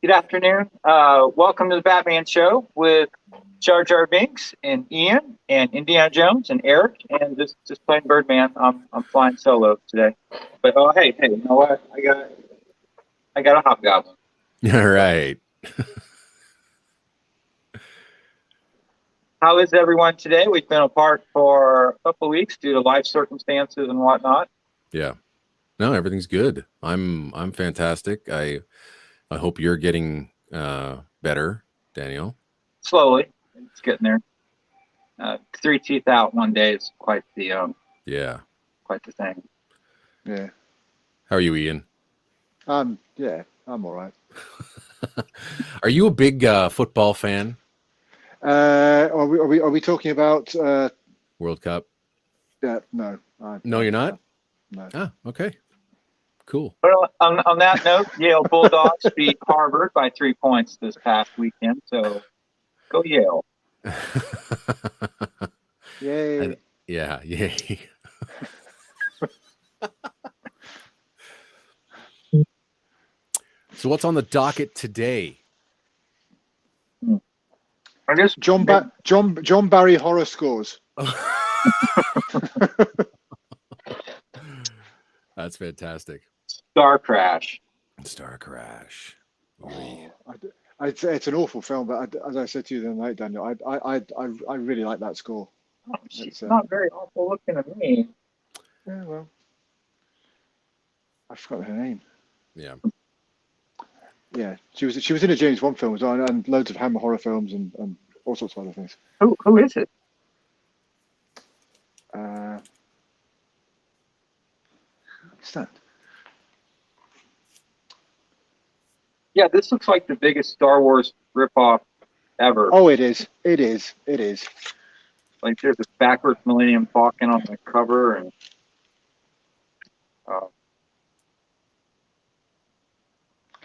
Good afternoon. Welcome to the Batman Show with Jar Jar Binks and Ian and Indiana Jones and Eric and just plain Birdman. I'm flying solo today. But hey, you know what? I got a hobgoblin. All right. How is everyone today? We've been apart for a couple of weeks due to life circumstances and whatnot. Yeah. No, everything's good. I'm fantastic. I hope you're getting better, Daniel. Slowly, it's getting there. 3 teeth out one day is quite the thing. Yeah. How are you, Ian? Yeah, I'm all right. Are you a big football fan? Are we talking about World Cup? Yeah, no. No, you're not? No. Ah, okay. Cool. Well, on that note, Yale Bulldogs beat Harvard by 3 points this past weekend. So go Yale. Yay. Yeah, yay. So what's on the docket today? I guess John Barry horror scores. That's fantastic. Star Crash. Star Crash. It's an awful film, but as I said to you the other night, Daniel, I really like that score. Oh, she's not very awful looking to me. Yeah, well, I forgot her name. Yeah. Yeah, she was in a James Bond film as well, and loads of Hammer horror films and all sorts of other things. Who is it? What's that? Yeah, this looks like the biggest Star Wars ripoff ever. Oh, it is. Like there's a backwards Millennium Falcon on the cover, and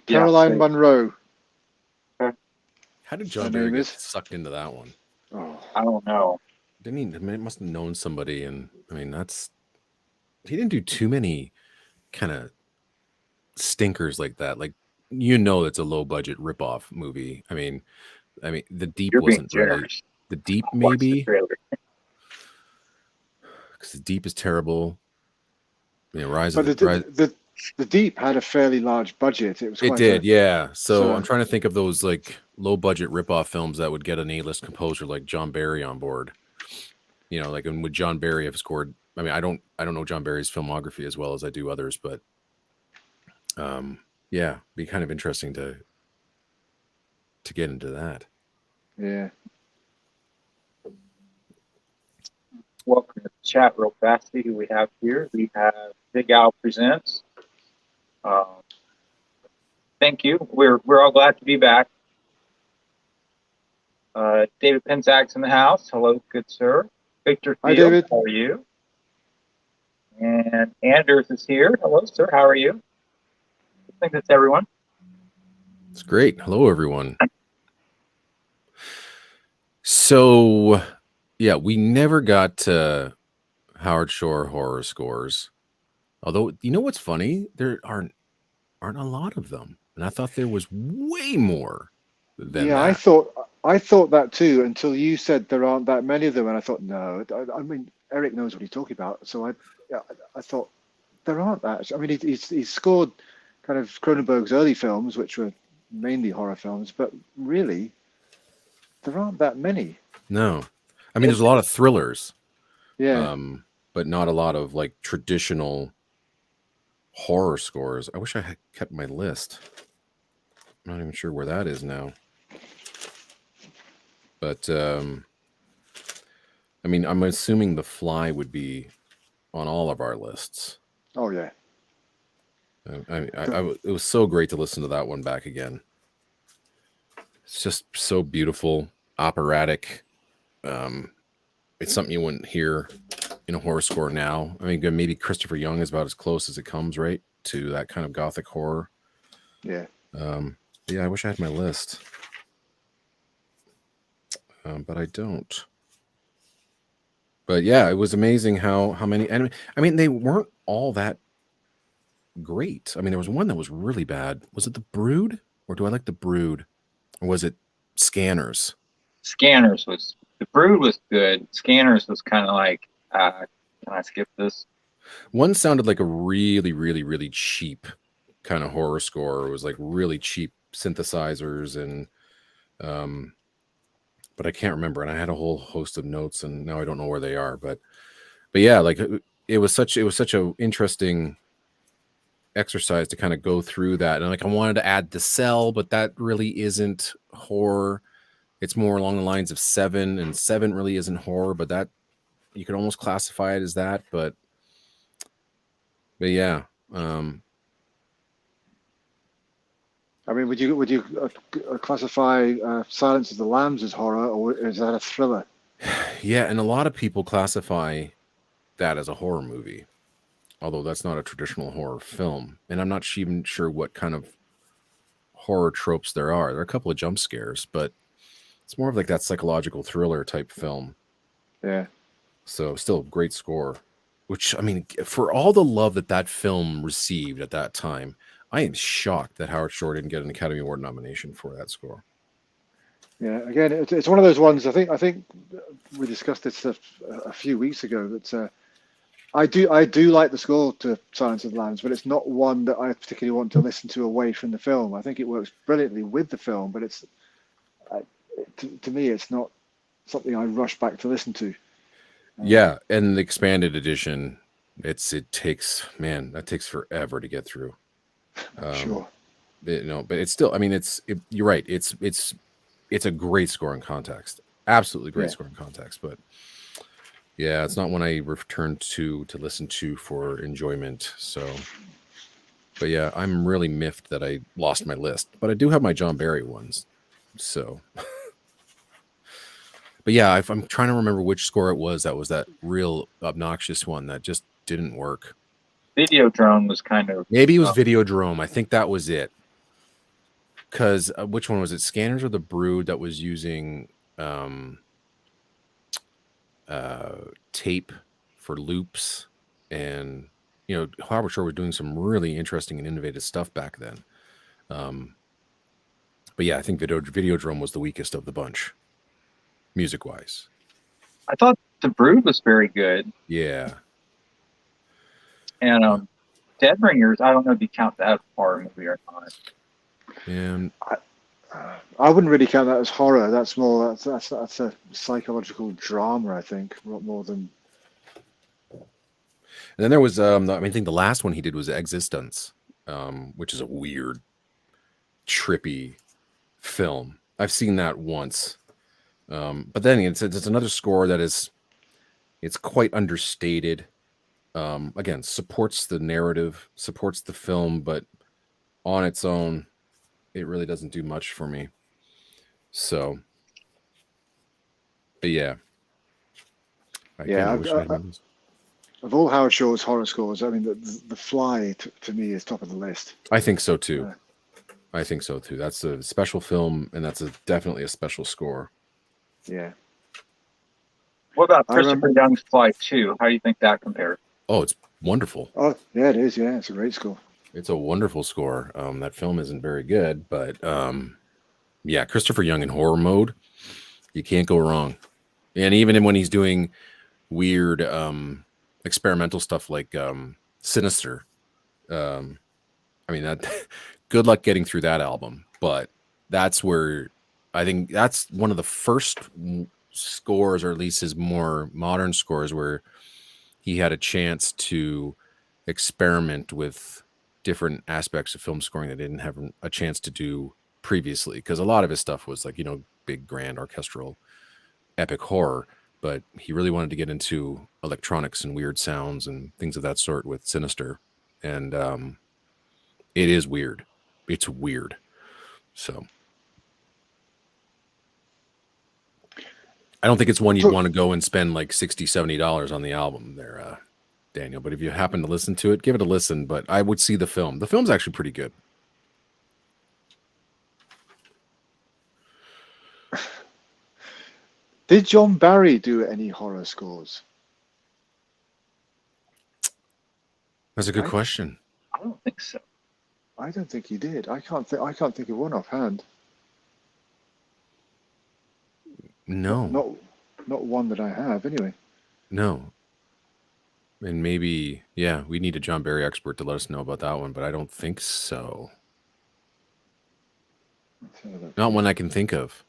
Caroline Munro. How did John Barry get sucked into that one? Oh, I don't know. Didn't he? I mean, it must have known somebody, and I mean, he didn't do too many kind of stinkers like that. Like, it's a low budget ripoff movie. I mean, The Deep wasn't really. The Deep maybe because The Deep is terrible. Rise of the Deep had a fairly large budget. It did, yeah. So I'm trying to think of those like low budget ripoff films that would get an A-list composer like John Barry on board. Like and with John Barry have scored. I mean, I don't know John Barry's filmography as well as I do others, but yeah, be kind of interesting to get into that. Yeah. Welcome to the chat real fast. See who we have here. We have Big Al Presents. Thank you. We're all glad to be back. David Penzak's in the house. Hello, good sir. Victor Field, hi, David. How are you? And Anders is here. Hello, sir. How are you? I think that's everyone. It's great. Hello, everyone. So, yeah, we never got to Howard Shore horror scores. Although, you know what's funny? There aren't a lot of them, and I thought there was way more than that. I thought that too until you said there aren't that many of them, and I thought no. I mean, Eric knows what he's talking about, so I thought there aren't that. I mean, he's scored kind of Cronenberg's early films, which were mainly horror films, but really, there aren't that many. No, I mean, there's a lot of thrillers. Yeah. But not a lot of like traditional horror scores. I wish I had kept my list. I'm not even sure where that is now. But I mean, I'm assuming The Fly would be on all of our lists. Oh yeah. It was so great to listen to that one back again. It's just so beautiful, operatic. It's something you wouldn't hear in a horror score now. I mean, maybe Christopher Young is about as close as it comes, right, to that kind of gothic horror. Yeah. Yeah, I wish I had my list, but I don't. But yeah, it was amazing how many. I mean, they weren't all that great. I mean, there was one that was really bad. Was it The Brood? or do I like The Brood, or was it Scanners? Scanners was the Brood was good. Scanners was kind of like, can I skip this? One sounded like a really, really, really cheap kind of horror score. It was like really cheap synthesizers and but I can't remember. And I had a whole host of notes, and now I don't know where they are. But yeah, like it was such a interesting exercise to kind of go through that. And like I wanted to add The Cell, but that really isn't horror. It's more along the lines of Seven, and Seven really isn't horror, but that you could almost classify it as that. But yeah. I mean, would you classify Silence of the Lambs as horror, or is that a thriller? Yeah, and a lot of people classify that as a horror movie, although that's not a traditional horror film. And I'm not even sure what kind of horror tropes there are. There are a couple of jump scares, but it's more of like that psychological thriller type film. Yeah. So still great score, which, I mean, for all the love that film received at that time, I am shocked that Howard Shore didn't get an Academy Award nomination for that score. Yeah, again, it's one of those ones. I think we discussed this a few weeks ago. That I do like the score to Silence of the Lambs, but it's not one that I particularly want to listen to away from the film. I think it works brilliantly with the film, but it's to me, it's not something I rush back to listen to. Yeah, and the expanded edition, that takes forever to get through. Sure. But it's still, I mean, you're right. It's a great score in context. Absolutely great score in context. But yeah, it's not one I return to listen to for enjoyment. So, but yeah, I'm really miffed that I lost my list. But I do have my John Barry ones. So, but yeah, I'm trying to remember which score it was. That was that real obnoxious one that just didn't work. Videodrome was kind of, maybe it was Videodrome. I think that was it. Because which one was it? Scanners or The Brood that was using tape for loops, and Howard Shore was doing some really interesting and innovative stuff back then. But yeah, I think Videodrome was the weakest of the bunch, music wise. I thought The Brood was very good. Yeah. And Dead Ringers, I don't know if you count that horror movie or not. And I wouldn't really count that as horror. That's more that's a psychological drama, I think, more than. And then there was I think the last one he did was Existence, which is a weird, trippy film. I've seen that once, but then it's another score that it's quite understated. Again, supports the narrative, supports the film, but on its own, it really doesn't do much for me. So, but yeah. Of all Howard Shore's horror scores, I mean, the Fly to me is top of the list. I think so too. That's a special film, and that's definitely a special score. Yeah. What about Christopher Young's Fly 2? How do you think that compares? Oh, it's wonderful. Oh, yeah, it is. Yeah, it's a great score. It's a wonderful score. That film isn't very good, but yeah, Christopher Young in horror mode, you can't go wrong. And even when he's doing weird experimental stuff like Sinister, I mean, that good luck getting through that album. But that's where I think that's one of the first scores, or at least his more modern scores, where he had a chance to experiment with different aspects of film scoring that didn't have a chance to do previously. Because a lot of his stuff was like, big, grand, orchestral, epic horror. But he really wanted to get into electronics and weird sounds and things of that sort with Sinister. And it is weird. It's weird. So I don't think it's one you'd want to go and spend like $60, $70 on the album there, Daniel. But if you happen to listen to it, give it a listen. But I would see the film. The film's actually pretty good. Did John Barry do any horror scores? That's a good question. I don't think so. I don't think he did. I can't think of one offhand. No, Not one that I have. Anyway. no. And maybe, yeah, we need a John Barry expert to let us know about that one, but I don't think so. Let's have a look Not here. one I can think of.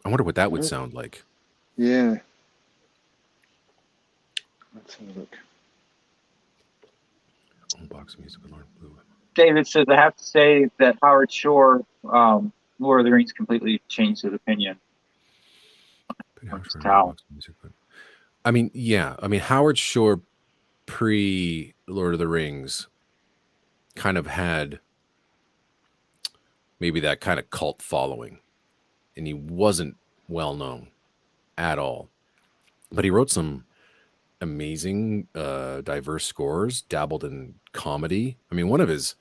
I wonder what that would Oh. sound like. Yeah. Let's have a look. Box of music with Lord Blue. David says, I have to say that Howard Shore, Lord of the Rings, completely changed his opinion. I mean, yeah. I mean, Howard Shore pre Lord of the Rings kind of had maybe that kind of cult following, and he wasn't well known at all. But he wrote some amazing, diverse scores, dabbled in comedy. I mean, one of his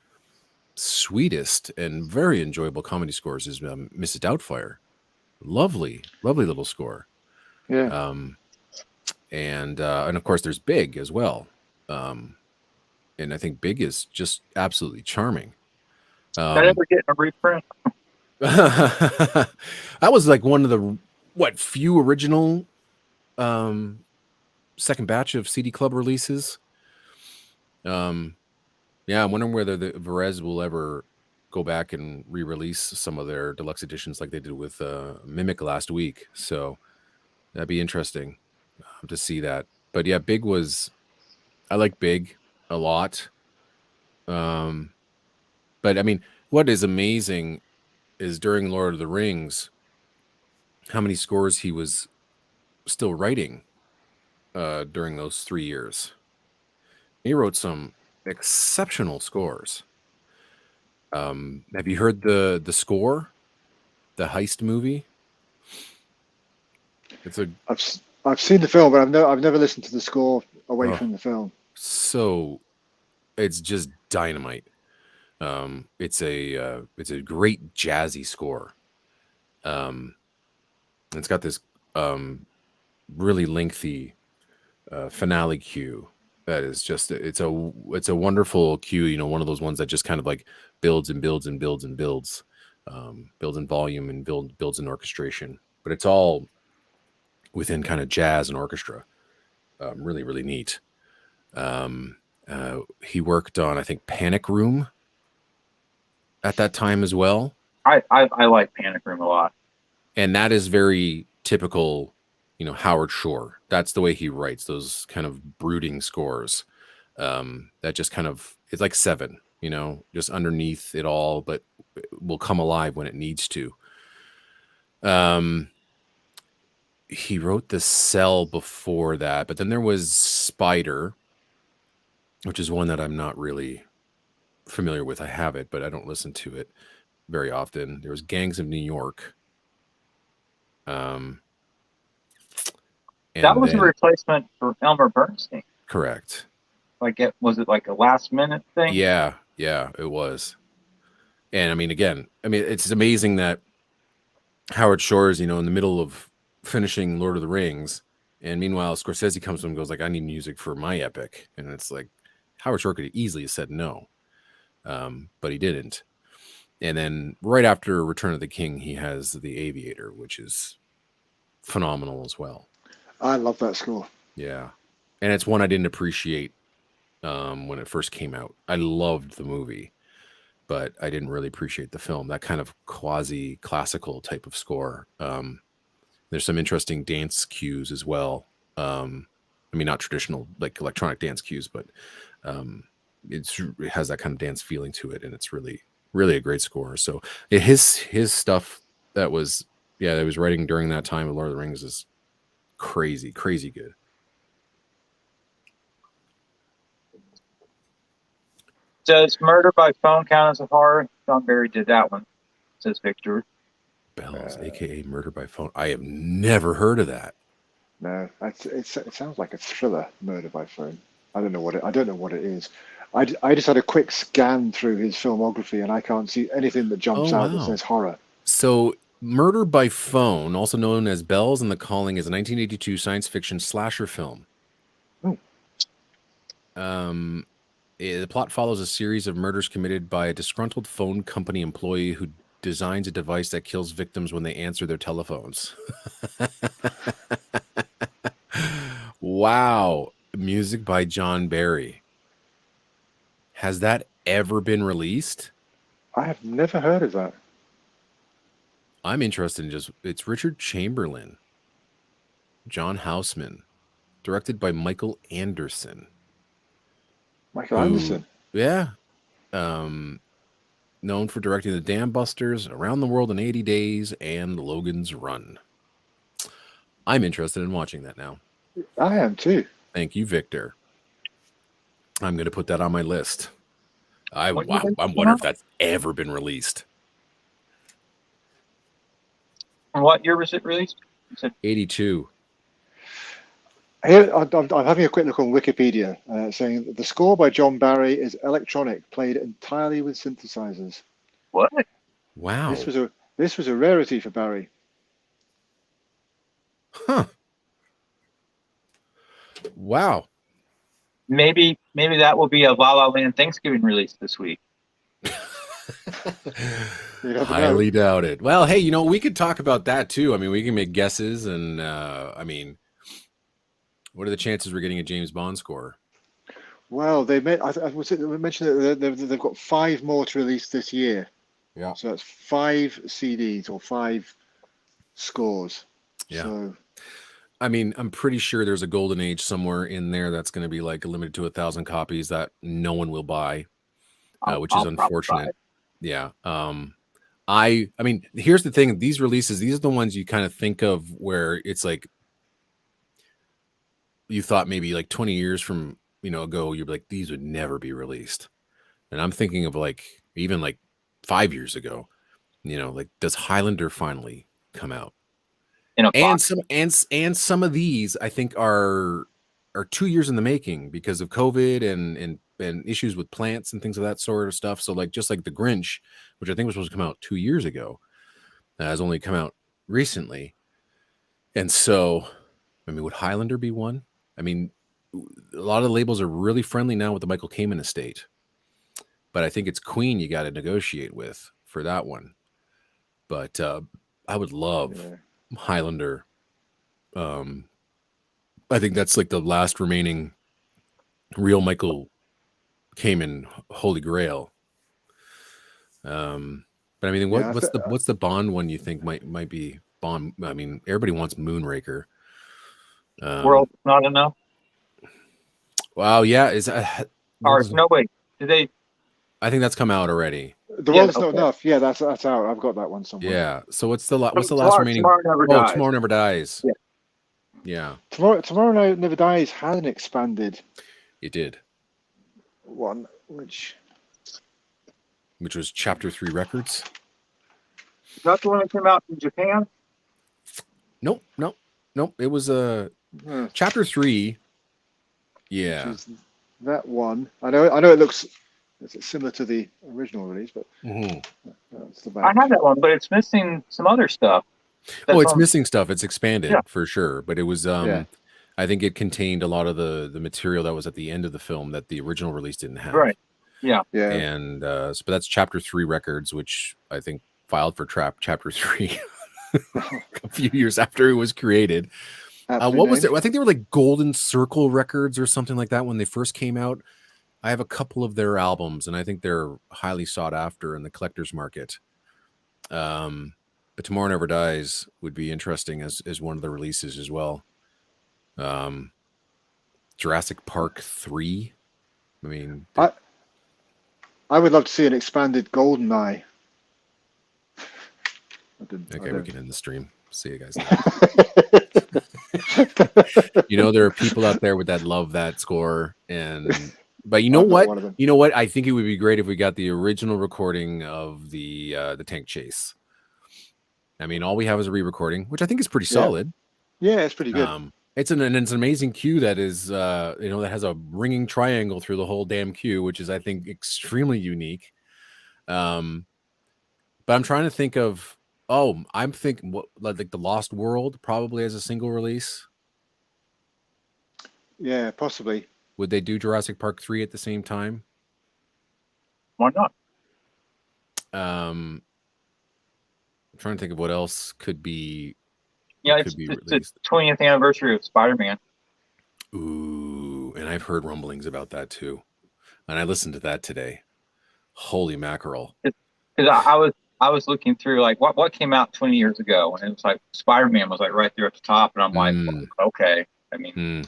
sweetest and very enjoyable comedy scores is Mrs. Doubtfire. Lovely little score. Yeah. And of course there's Big as well. And I think Big is just absolutely charming. Did I ever get a reprint? That was like one of the few original second batch of CD Club releases. Yeah, I'm wondering whether the Varese will ever go back and re-release some of their deluxe editions like they did with Mimic last week. So that'd be interesting to see that. But yeah, I like Big a lot. But I mean, what is amazing is during Lord of the Rings, how many scores he was still writing during those 3 years. He wrote some exceptional scores. Have you heard the score, the Heist movie? I've seen the film, but I've never listened to the score away from the film. So it's just dynamite. It's a great jazzy score. It's got this really lengthy finale cue that is just it's a wonderful cue. You know, one of those ones that just kind of like builds and builds and builds and builds, builds in volume and builds in orchestration. But it's all within kind of jazz and orchestra. Really, really neat. He worked on, I think, Panic Room at that time as well. I like Panic Room a lot. And that is very typical, you know, Howard Shore. That's the way he writes those kind of brooding scores. That just kind of, it's like Seven, you know, just underneath it all, but will come alive when it needs to. He wrote The Cell before that, but then there was Spider, which is one that I'm not really familiar with. I have it, but I don't listen to it very often. There was Gangs of New York. That was a replacement for Elmer Bernstein. Correct. Was it like a last minute thing? Yeah, it was. And I mean, again, it's amazing that Howard Shore is, you know, in the middle of finishing Lord of the Rings, and meanwhile Scorsese comes to him and goes like, I need music for my epic. And it's like, Howard Shore could easily have said no, but he didn't. And then right after Return of the King, he has The Aviator, which is phenomenal as well. I love that score. Yeah. And it's one I didn't appreciate when it first came out. I loved the movie, but I didn't really appreciate the film. That kind of quasi-classical type of score. There's some interesting dance cues as well. I mean, not traditional like electronic dance cues, but it has that kind of dance feeling to it, and it's really, really a great score. So his stuff that was writing during that time of Lord of the Rings is crazy good. Does Murder by Phone count as a horror? John Barry did that one, says Victor. Bells, aka Murder by Phone. I have never heard of that. No, it sounds like a thriller, Murder by Phone. I don't know what it is. I just had a quick scan through his filmography, and I can't see anything that jumps out that says horror. So, Murder by Phone, also known as Bells and the Calling, is a 1982 science fiction slasher film. Oh. The plot follows a series of murders committed by a disgruntled phone company employee who designs a device that kills victims when they answer their telephones. Wow. Music by John Barry. Has that ever been released? I have never heard of that. I'm interested in it's Richard Chamberlain, John Houseman, directed by Michael Anderson. Michael Anderson. Yeah. Known for directing The Dam Busters, Around the World in 80 Days, and Logan's Run. I'm interested in watching that now. I am too. Thank you, Victor. I'm going to put that on my list. I wonder if that's ever been released. And what year was it released? 82. Here, I'm having a quick look on Wikipedia, saying that the score by John Barry is electronic, played entirely with synthesizers. What? Wow. This was a rarity for Barry. Huh. Wow. Maybe that will be a La La Land Thanksgiving release this week. Highly doubt it. Well, hey, we could talk about that too. I mean, we can make guesses, and I mean, what are the chances we're getting a James Bond score? Well, they mentioned that they've got 5 more to release this year. Yeah. So that's 5 CDs or 5 scores. Yeah. So, I mean, I'm pretty sure there's a golden age somewhere in there that's going to be like limited to 1,000 copies that no one will buy, which is unfortunate. Yeah. I mean, here's the thing. These releases, these are the ones you kind of think of where it's like, you thought maybe like 20 years from, ago, you're like, these would never be released. And I'm thinking of like, even like 5 years ago, like, does Highlander finally come out? And some of these I think are 2 years in the making because of COVID and issues with plants and things of that sort of stuff. So like, just like The Grinch, which I think was supposed to come out 2 years ago, has only come out recently. And so, I mean, would Highlander be one? I mean, a lot of the labels are really friendly now with the Michael Kamen estate, but I think it's Queen you got to negotiate with for that one. But I would love Highlander. I think that's like the last remaining real Michael Kamen Holy Grail. But I mean, what's the Bond one you think might be Bond? I mean, everybody wants Moonraker. World Not Enough. Wow, yeah, No, wait. Did they? I think that's come out already. The World's Not Enough. Yeah, that's out. I've got that one somewhere. Yeah. So what's the last remaining? Tomorrow Never Dies. Yeah. Tomorrow Never Dies had an expanded. It did. One which was Chapter 3 Records. Is that the one that came out in Japan? Nope. It was Chapter 3. Yeah. That one. I know it looks similar to the original release, but that's the back. I have that one, but it's missing some other stuff. It's missing stuff. It's expanded for sure, but it was I think it contained a lot of the material that was at the end of the film that the original release didn't have. Right. Yeah. And but that's Chapter 3 Records, which I think filed for Chapter 3 a few years after it was created. What was it? I think they were like Golden Circle Records or something like that when they first came out. I have a couple of their albums, and I think they're highly sought after in the collector's market. But Tomorrow Never Dies would be interesting as one of the releases as well. Jurassic Park 3. I mean, I would love to see an expanded GoldenEye. Okay, we can end the stream. See you guys. There are people out there that love that score, but you know what? I think it would be great if we got the original recording of the tank chase. I mean, all we have is a re-recording, which I think is pretty solid. Yeah, it's pretty good. It's an amazing cue that is that has a ringing triangle through the whole damn cue, which is, I think, extremely unique. But I'm trying to think of I'm thinking like the Lost World probably as a single release. Yeah, possibly. Would they do Jurassic Park 3 at the same time? Why not? I'm trying to think of what else could be. Yeah, could be it's the released. 20th anniversary of Spider-Man. Ooh, and I've heard rumblings about that too. And I listened to that today. Holy mackerel. Because I was looking through like what came out 20 years ago, and it was like Spider-Man was like right there at the top, and I'm like, okay. I mean,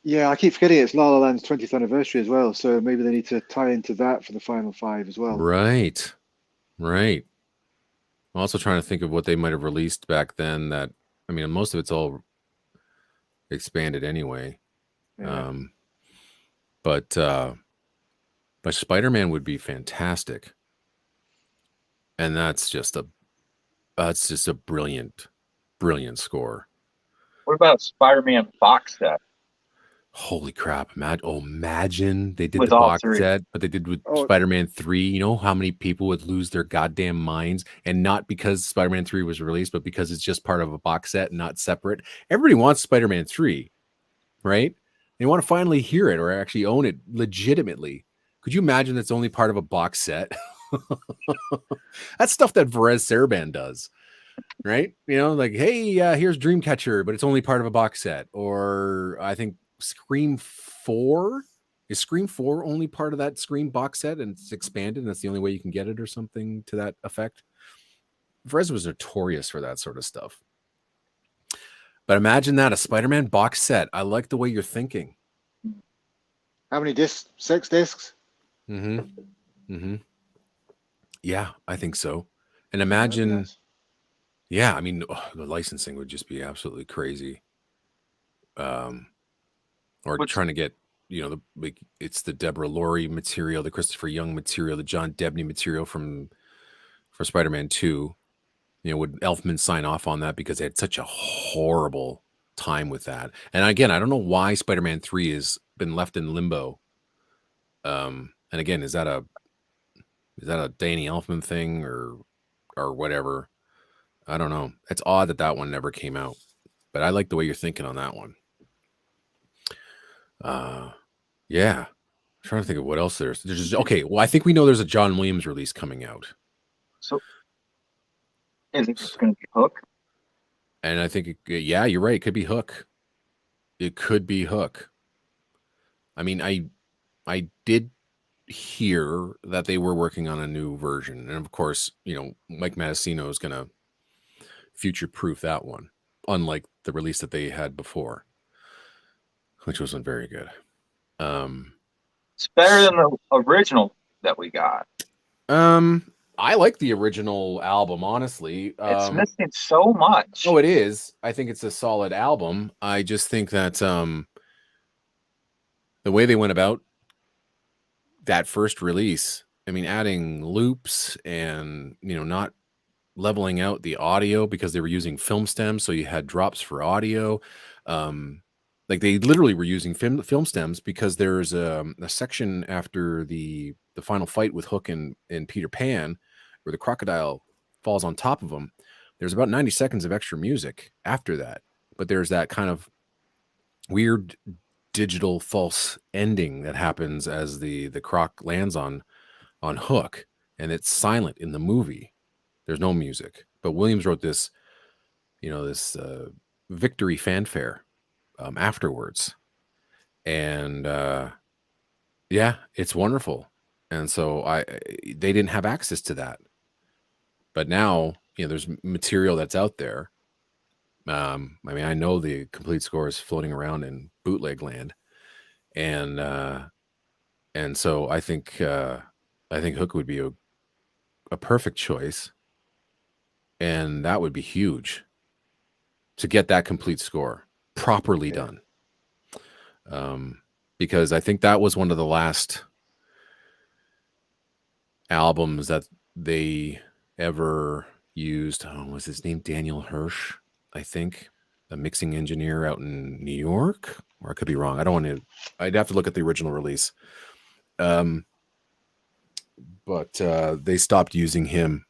Yeah, I keep forgetting it's La La Land's 20th anniversary as well, so maybe they need to tie into that for the final 5 as well. Right. I'm also trying to think of what they might have released back then that, I mean, most of it's all expanded anyway. Yeah. But Spider-Man would be fantastic. And that's just a brilliant score. what about Spider-Man box set? Holy crap. Imagine they did With the all box three. set, but they did with Spider-Man 3. You know how many people would lose their goddamn minds? And not because Spider-Man 3 was released, but because it's just part of a box set, not separate. Everybody wants Spider-Man 3, right? They want to finally hear it or actually own it legitimately. Could you imagine that's only part of a box set? That's stuff that Perez Sarabande does. Right? You know, like, hey, here's Dreamcatcher, but it's only part of a box set. Or I think Scream 4 is Scream 4 only part of that Scream box set and it's expanded and that's the only way you can get it or something to that effect. Perez was notorious for that sort of stuff. But imagine that, a Spider-Man box set. I like the way you're thinking. How many discs? 6 discs? Yeah, I think so. And imagine, yeah, I mean, the licensing would just be absolutely crazy. Or trying to get, you know, it's the Deborah Laurie material, the Christopher Young material, the John Debney material for Spider-Man 2. You know, would Elfman sign off on that because they had such a horrible time with that? And again, I don't know why Spider-Man 3 has been left in limbo. And again, is that a Danny Elfman thing or whatever? I don't know. It's odd that one never came out, but I like the way you're thinking on that one. Yeah. I'm trying to think of what else there's just, okay. Well, I think we know there's a John Williams release coming out. So is it just going to be Hook? And I think, yeah, you're right. It could be Hook. It could be Hook. I mean, I did hear that they were working on a new version. And of course, you know, Mike Matessino is going to future-proof that one, unlike the release that they had before, which wasn't very good. It's better than the original that we got. I like the original album, honestly. It's missing so much. Oh, it is. I think it's a solid album. I just think that the way they went about that first release, I mean, adding loops and, you know, not leveling out the audio because they were using film stems, so you had drops for audio. Like they literally were using film stems because there's a section after the final fight with Hook and Peter Pan where the crocodile falls on top of him. There's about 90 seconds of extra music after that, but there's that kind of weird digital false ending that happens as the croc lands on Hook, and it's silent in the movie. There's no music, but Williams wrote this, you know, this victory fanfare afterwards, and yeah, it's wonderful. And so they didn't have access to that, but now, you know, there's material that's out there. I mean, I know the complete score is floating around in bootleg land, and so I think Hook would be a perfect choice, and that would be huge to get that complete score properly done. Because I think that was one of the last albums that they ever used. Oh, was his name Daniel Hirsch? I think, a mixing engineer out in New York, or I could be wrong. I don't want to. I'd have to look at the original release. But they stopped using him.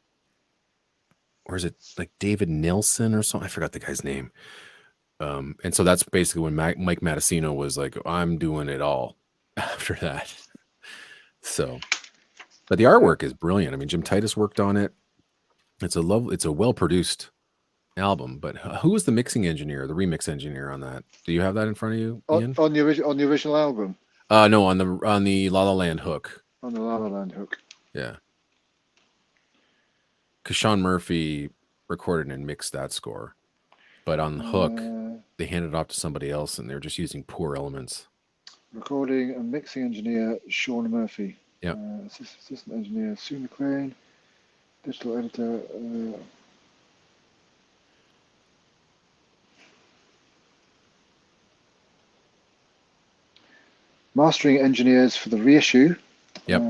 Or is it like David Nilsson or something? I forgot the guy's name. And so that's basically when Mike Matessino was like, I'm doing it all after that. So, But the artwork is brilliant. I mean, Jim Titus worked on it. It's a well-produced album. But who was the mixing engineer, the remix engineer on that? Do you have that in front of you, Ian? On the original album. No, on the La La Land hook. On the La La Land hook. Yeah. Because Sean Murphy recorded and mixed that score. But on the hook, they handed it off to somebody else, and they're just using poor elements. Recording and mixing engineer Sean Murphy. Yeah. Assistant engineer Sue McLean. Digital editor. Mastering engineers for the reissue. Yep.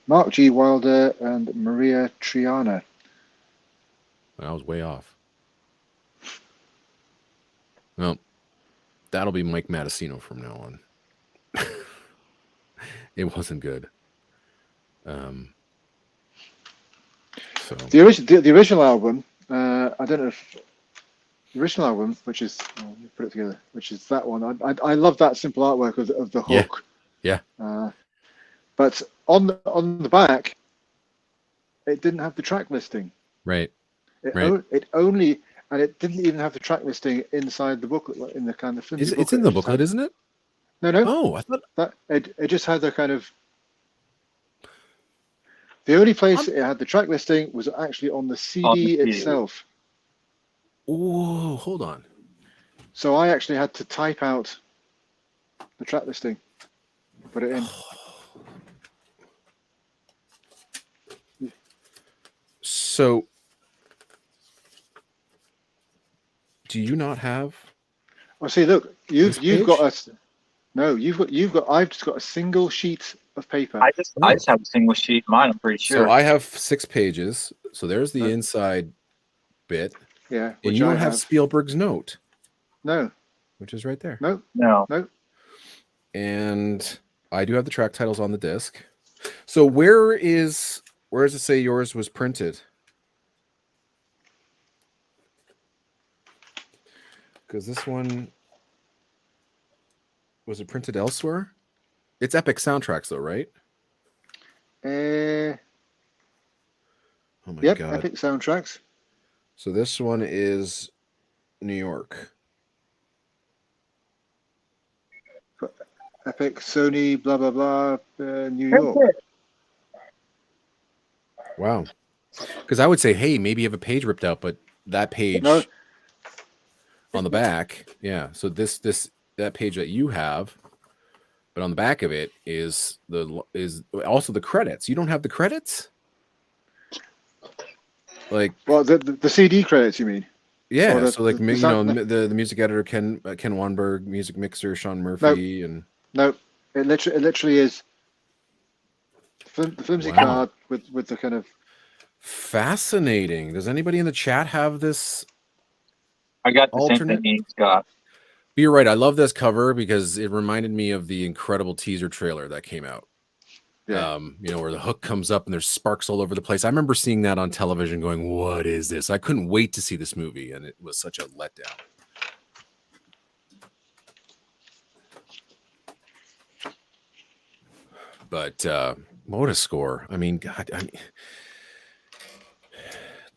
Mark G. Wilder and Maria Triana. I was way off. Well, that'll be Mike Matessino from now on. It wasn't good. So The original album, I don't know if the original album, which is put it together, which is that one. I love that simple artwork of the hook. Yeah. But on the back, it didn't have the track listing. Right. It only, and it didn't even have the track listing inside the booklet, in the kind of flimsy booklet. It's in the booklet, isn't it? No. Oh, I thought That it just had the kind of. The only place it had the track listing was actually on the CD itself. Oh, hold on. So I actually had to type out the track listing, put it in. So, do you not have? Oh, see, look, you've page? got us. No, you've got. I've just got a single sheet of paper. I just have a single sheet. Mine, I'm pretty sure. So I have 6 pages. So there's the inside bit, Yeah. and you don't have Spielberg's note, No. which is right there. No. And I do have the track titles on the disc. So where does it say yours was printed? Because this one, was it printed elsewhere? It's Epic Soundtracks though, right? Oh my Yep. God. Epic Soundtracks. So this one is New York. Epic, Sony, blah blah blah, New York. Wow. Because I would say, hey, maybe you have a page ripped out, but that page No. on the back, yeah. So that page that you have, but on the back of it is also the credits. You don't have the credits? Like, Well, the CD credits, you mean? yeah. Or So like, the you sound- know, the music editor Ken Wanberg, music mixer Sean Murphy, and No, it literally is the flimsy Wow. card with the kind of. fascinating. Does anybody in the chat have this? I got the same Alternate? thing Ian's got. But you're right. I love this cover because it reminded me of the incredible teaser trailer that came out. Yeah. You know, where the hook comes up and there's sparks all over the place. I remember seeing that on television going, what is this? I couldn't wait to see this movie, and it was such a letdown. But what a score. I mean, God,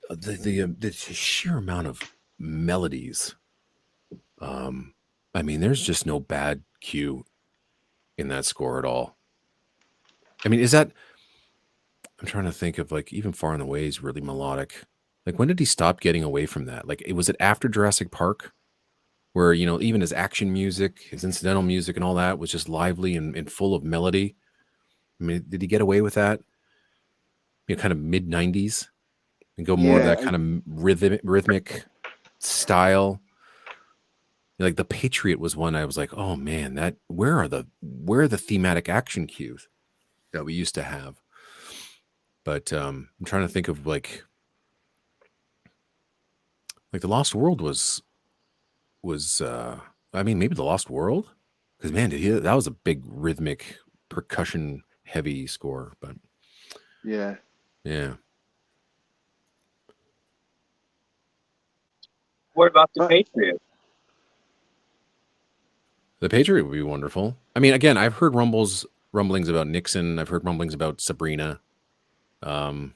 the sheer amount of melodies. I mean, there's just no bad cue in that score at all. I mean, I'm trying to think of, like, even Far and Away is really melodic. Like, when did he stop getting away from that? Like, was it after Jurassic Park, where, you know, even his action music, his incidental music and all that was just lively and full of melody? I mean, did he get away with that? You know, kind of mid 90s and go more of Yeah, that kind of rhythmic style. Like The Patriot was one I was like, oh man, where are the thematic action cues that we used to have? But I'm trying to think of like The Lost World was I mean, maybe The Lost World, because man, that was a big rhythmic percussion heavy score. But Yeah. What about the But- Patriot? The Patriot would be wonderful. I mean, again, I've heard rumblings about Nixon. I've heard rumblings about Sabrina. I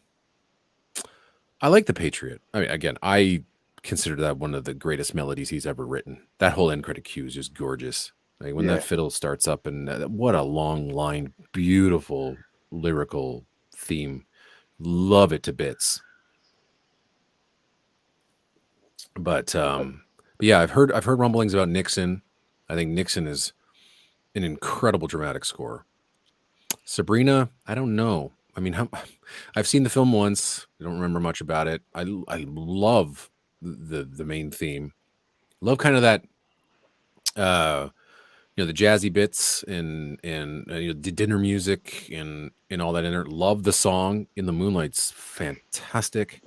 like The Patriot. I mean, again, I consider that one of the greatest melodies he's ever written. That whole end credit cue is just gorgeous. Like when Yeah. that fiddle starts up, and what a long line, beautiful lyrical theme. Love it to bits. But yeah, I've heard rumblings about Nixon. I think Nixon is an incredible dramatic score. Sabrina, I don't know. I mean, I've seen the film once. I don't remember much about it. I love the main theme. Love kind of that the jazzy bits and the dinner music and all that in there. Love the song In the Moonlight's fantastic.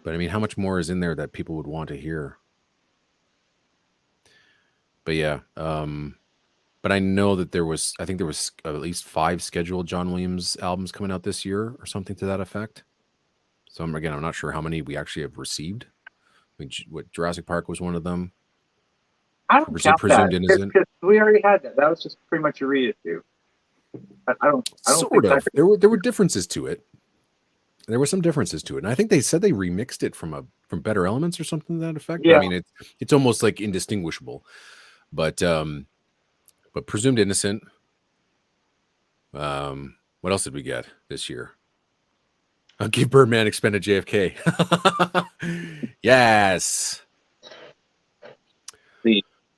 But I mean, how much more is in there that people would want to hear? But yeah, but I know that I think there was at least 5 scheduled John Williams albums coming out this year or something to that effect. So I'm not sure how many we actually have received. I mean, what Jurassic Park was one of them. I don't count Presumed that Innocent. because we already had that. That was just pretty much a read issue. I don't Sort think of. There were differences to it. There were some differences to it, and I think they said they remixed it from Better Elements or something to that effect. Yeah. I mean, it's almost like indistinguishable. But Presumed Innocent. What else did we get this year? I'll give Birdman Expended JFK. Yes.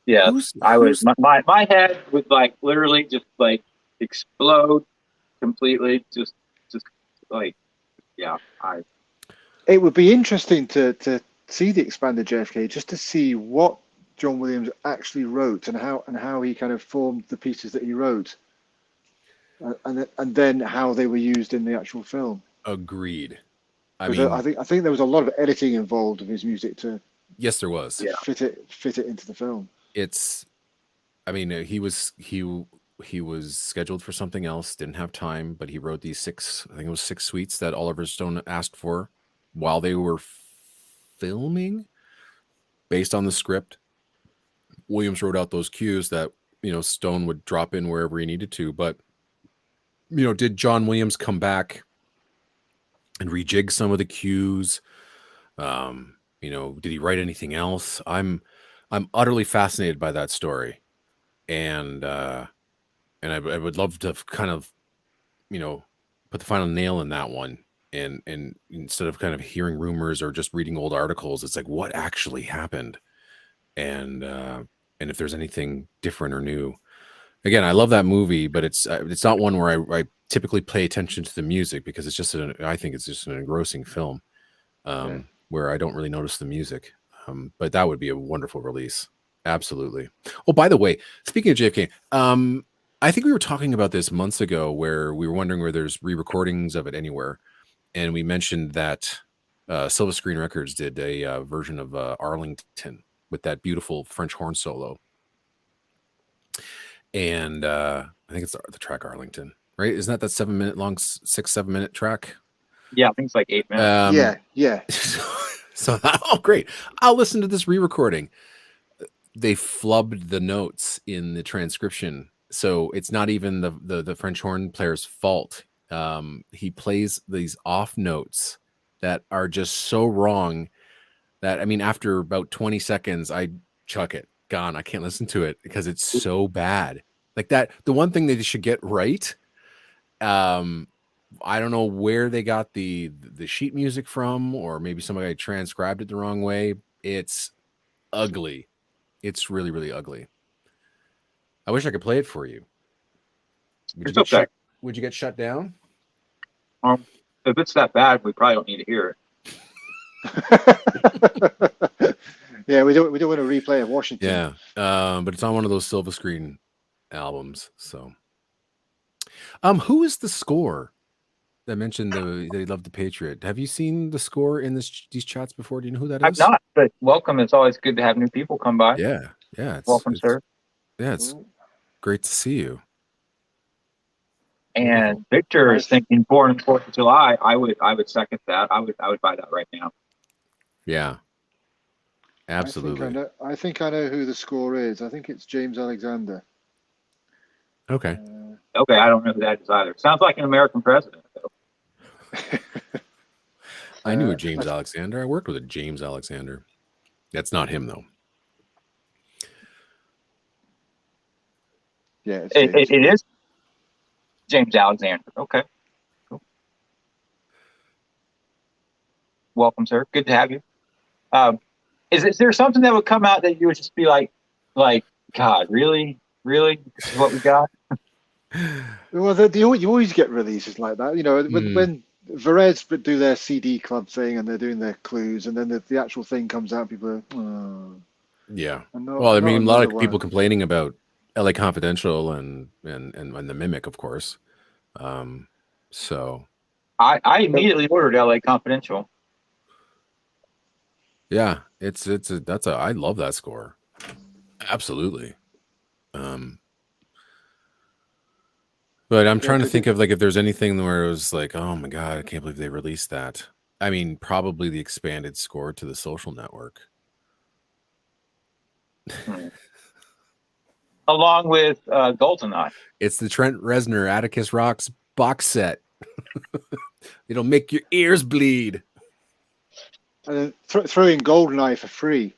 Yeah, I was my head would like literally just like explode completely. Just like It would be interesting to see the expanded JFK just to see what John Williams actually wrote and how he kind of formed the pieces that he wrote, and then how they were used in the actual film. Agreed. I think there was a lot of editing involved in his music to yes, there was. fit it into the film. He was scheduled for something else, didn't have time, but he wrote these 6 suites that Oliver Stone asked for while they were filming based on the script. Williams wrote out those cues that Stone would drop in wherever he needed to, but did John Williams come back and rejig some of the cues? Did he write anything else? I'm utterly fascinated by that story, and I would love to kind of put the final nail in that one, and instead of kind of hearing rumors or just reading old articles, it's like what actually happened, and if there's anything different or new. Again, I love that movie, but it's not one where I typically pay attention to the music because I think it's just an engrossing film where I don't really notice the music. But that would be a wonderful release. Absolutely. Oh, by the way, speaking of JFK, I think we were talking about this months ago where we were wondering where there's re-recordings of it anywhere. And we mentioned that Silver Screen Records did a version of Arlington with that beautiful French horn solo. And I think it's the track Arlington, right? Isn't that 7 minute long, 6-7 minute track? Yeah, I think it's like 8 minutes. Yeah. So, oh, great. I'll listen to this re-recording. They flubbed the notes in the transcription. So it's not even the French horn player's fault. He plays these off notes that are just so wrong that, after about 20 seconds, I chuck it. Gone. I can't listen to it because it's so bad. Like that, the one thing they should get right, I don't know where they got the sheet music from, or maybe somebody transcribed it the wrong way. It's ugly. It's really, really ugly. I wish I could play it for you. Would you get shut down? If it's that bad, we probably don't need to hear it. Yeah, we don't want to replay of Washington. Yeah, but it's on one of those Silver Screen albums. So, who is the score? I mentioned they love The Patriot. Have you seen the score in these chats before? Do you know who that is? I've not, but welcome. It's always good to have new people come by. Yeah. Welcome, sir. Yeah, it's great to see you. And Victor is thinking Born on the 4th of July. I would second that. I would buy that right now. Yeah. Absolutely. I think I know who the score is. I think it's James Alexander. Okay. Okay, I don't know who that is either. Sounds like an American president, though. I knew a Uh, James Alexander. I worked with a James Alexander. That's not him though. yeah, it's It, James. it is James Alexander. Okay. Cool. Welcome, sir. Good to have you. Is there something that would come out that you would just be like, God, really? Really? This is what we got? Well, you always get releases like that. You know, when Varese do their CD club thing and they're doing their clues, and then the actual thing comes out, people are, oh, Yeah. not, Well, I not mean, a lot another of people one. complaining about LA Confidential and the Mimic, of course. So I immediately ordered LA Confidential. yeah, I love that score. Absolutely. But I'm trying to think of like if there's anything where it was like, oh my God, I can't believe they released that. I mean, probably the expanded score to The Social Network. Along with GoldenEye. It's the Trent Reznor Atticus Rocks box set. It'll make your ears bleed. And then throw in GoldenEye for free.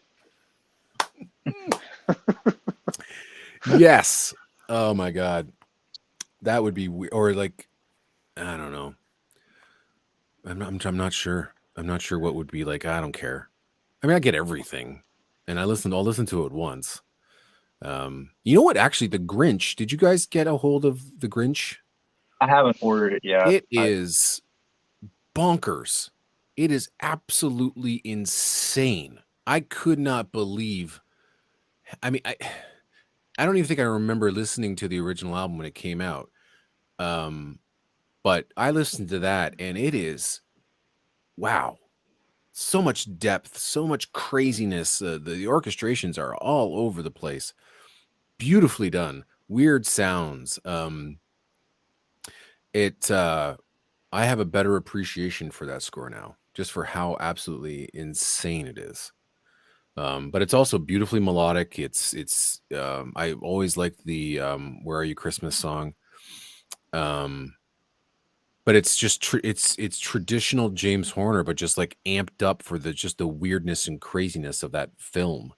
Yes. Oh my God. That would be weird. Or like, I don't know. I'm not sure. I'm not sure what would be like. I don't care. I mean, I get everything, and I'll listen to it once. You know what? Actually, The Grinch. Did you guys get a hold of The Grinch? I haven't ordered it yet. It is bonkers. It is absolutely insane. I could not believe. I mean, I don't even think I remember listening to the original album when it came out. But I listened to that, and it is, wow, so much depth, so much craziness. The orchestrations are all over the place. Beautifully done. Weird sounds. I have a better appreciation for that score now, just for how absolutely insane it is. But it's also beautifully melodic. I always liked the "Where Are You Christmas" song. But it's just it's traditional James Horner, but just like amped up for the weirdness and craziness of that film.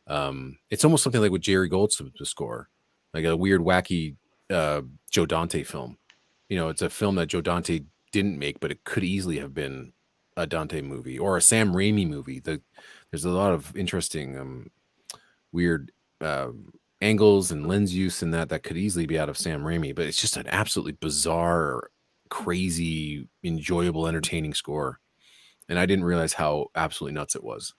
It's almost something like with Jerry Goldsmith's score, like a weird, wacky Joe Dante film. You know, it's a film that Joe Dante didn't make, but it could easily have been a Dante movie or a Sam Raimi movie. There's a lot of interesting, weird angles and lens use in that could easily be out of Sam Raimi, but it's just an absolutely bizarre, crazy, enjoyable, entertaining score. And I didn't realize how absolutely nuts it was.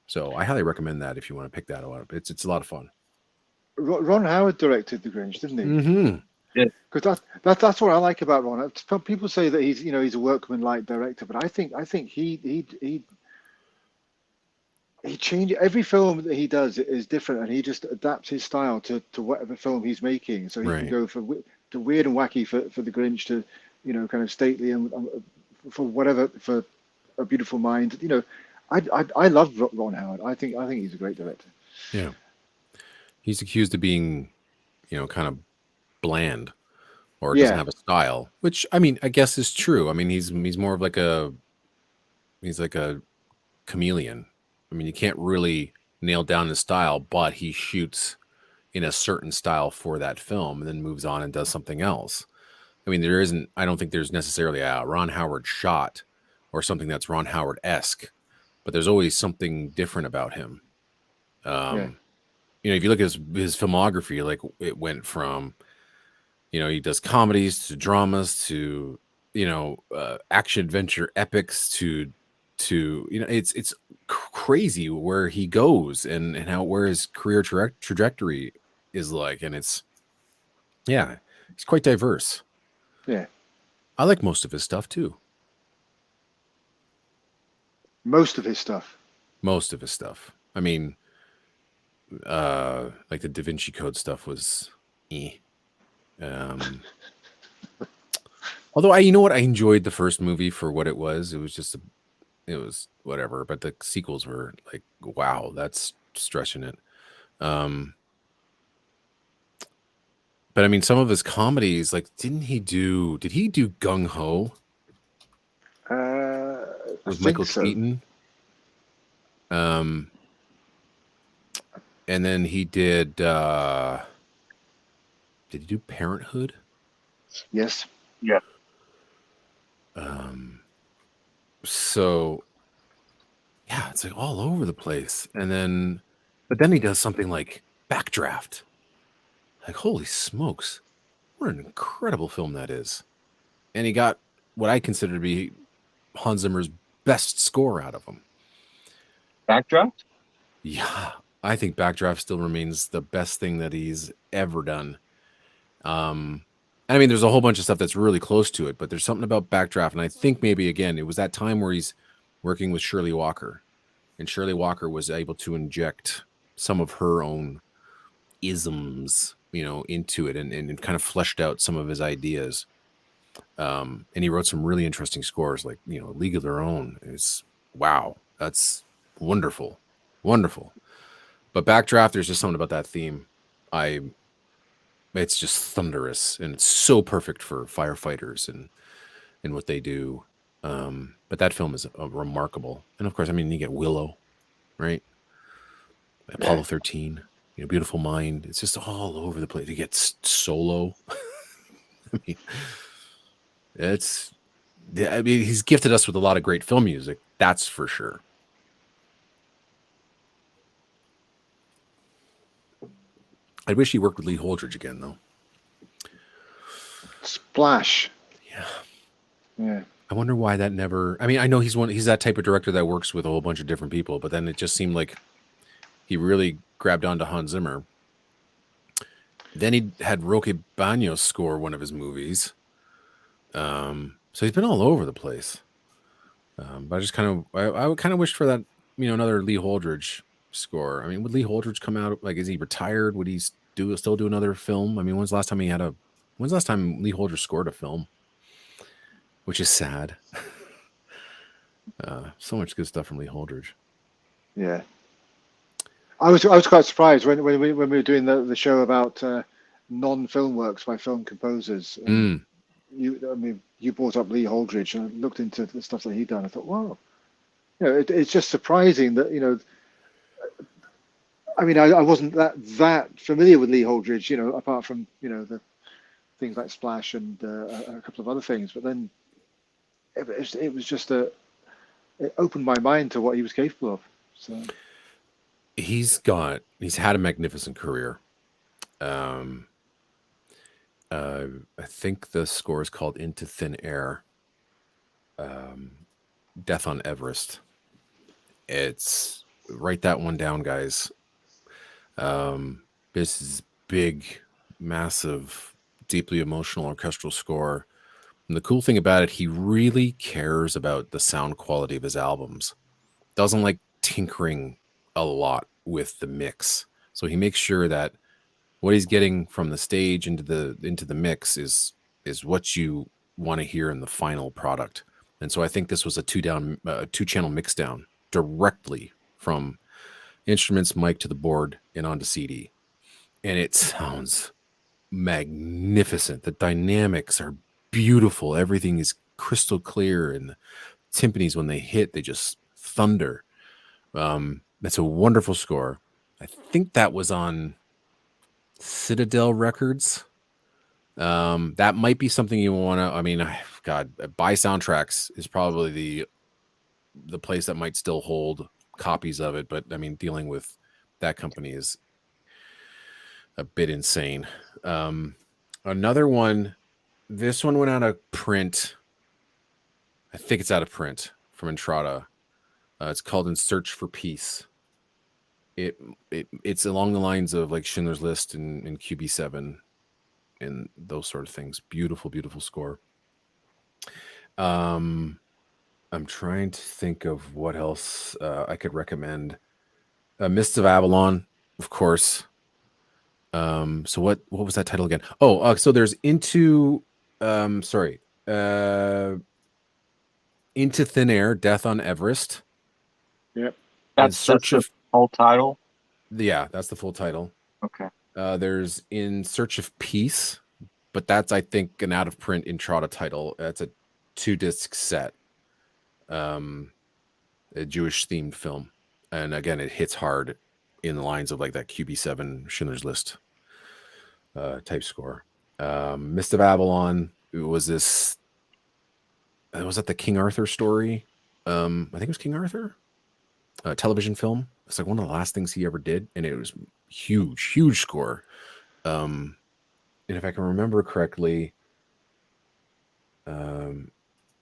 So I highly recommend that if you want to pick that up. It's a lot of fun. Ron Howard directed The Grinch, didn't he? Mm-hmm. Because that's what I like about Ron. People say that he's a workman-like director, but I think he changes every film that he does is different, and he just adapts his style to whatever film he's making. So he can go to weird and wacky for The Grinch, to kind of stately and for whatever, for A Beautiful Mind. I love Ron Howard. I think he's a great director. Yeah, he's accused of being, kind of bland, or doesn't have a style, which I mean, I guess is true. I mean, he's more of like a chameleon. I mean, you can't really nail down his style, but he shoots in a certain style for that film and then moves on and does something else. I mean, I don't think there's necessarily a Ron Howard shot or something that's Ron Howard-esque, but there's always something different about him. If you look at his filmography, like it went from, he does comedies to dramas to, action adventure epics to it's crazy where he goes and where his career trajectory is like, and it's quite diverse. Yeah, I like most of his stuff too. Most of his stuff. I mean, like the Da Vinci Code stuff was although you know what, I enjoyed the first movie for what it was. It was whatever, but the sequels were like, wow, that's stretching it. But I mean, some of his comedies, like, did he do Gung Ho? with think Michael so. Keaton. And then he did he do Parenthood? Yes. Yeah. So yeah, it's like all over the place. And then but then he does something like Backdraft. Like, holy smokes. What an incredible film that is. And he got what I consider to be Hans Zimmer's best score out of him. Backdraft? Yeah, I think Backdraft still remains the best thing that he's ever done. And I mean, there's a whole bunch of stuff that's really close to it, but there's something about Backdraft, and I think maybe again it was that time where he's working with Shirley Walker, and Shirley Walker was able to inject some of her own isms, into it, and kind of fleshed out some of his ideas. And he wrote some really interesting scores, like League of Their Own. It's wow, that's wonderful. But Backdraft, there's just something about that theme. It's just thunderous, and it's so perfect for firefighters and what they do. But that film is remarkable. And of course, I mean, you get Willow, right? Apollo 13, Beautiful Mind. It's just all over the place. You get Solo. I mean, he's gifted us with a lot of great film music. That's for sure. I wish he worked with Lee Holdridge again, though. Splash. Yeah. I wonder why that never. I mean, I know he's that type of director that works with a whole bunch of different people, but then it just seemed like he really grabbed onto Hans Zimmer. Then he had Roque Banos score one of his movies. So he's been all over the place. But I just kind of wished for that, another Lee Holdridge score. I mean, would Lee Holdridge come out, like, is he retired? Would he still do another film? I mean, when's the last time Lee Holdridge scored a film? Which is sad. So much good stuff from Lee Holdridge. Yeah. I was quite surprised when we were doing the show about non-film works by film composers. You brought up Lee Holdridge, and I looked into the stuff that he'd done. I thought, wow, it's just surprising that I mean, I wasn't that familiar with Lee Holdridge, apart from the things like Splash and a couple of other things. But then it was just it opened my mind to what he was capable of. So he's had a magnificent career. I think the score is called Into Thin Air. Death on Everest. It's write that one down, guys. This is big, massive, deeply emotional orchestral score. And the cool thing about it, he really cares about the sound quality of his albums. Doesn't like tinkering a lot with the mix. So he makes sure that what he's getting from the stage into the mix is what you want to hear in the final product. And so I think this was a two-channel mix down directly from instruments, mic to the board and onto CD. And it sounds magnificent. The dynamics are beautiful. Everything is crystal clear, and the timpanis, when they hit, they just thunder. That's a wonderful score. I think that was on Citadel Records. That might be something you want to, I mean, God, Buy Soundtracks is probably the place that might still hold copies of it, but I mean, dealing with that company is a bit insane. Another one, this one went out of print. I think it's out of print from Entrada. It's called In Search for Peace. It's along the lines of like Schindler's List and QB7 and those sort of things. Beautiful, beautiful score. I'm trying to think of what else I could recommend. Mists of Avalon, of course. So what was that title again? So there's Into Thin Air, Death on Everest. Yep. That's the full title. Yeah, that's the full title. Okay. There's In Search of Peace, but that's, I think, an out of print Entrada title. That's a 2-disc set. a Jewish themed film, and again, it hits hard in the lines of like that QB7 Schindler's List type score. Mist of Avalon, it was this. Was that the King Arthur story? I think it was King Arthur. Television film. It's like one of the last things he ever did, and it was huge score. And if I can remember correctly, an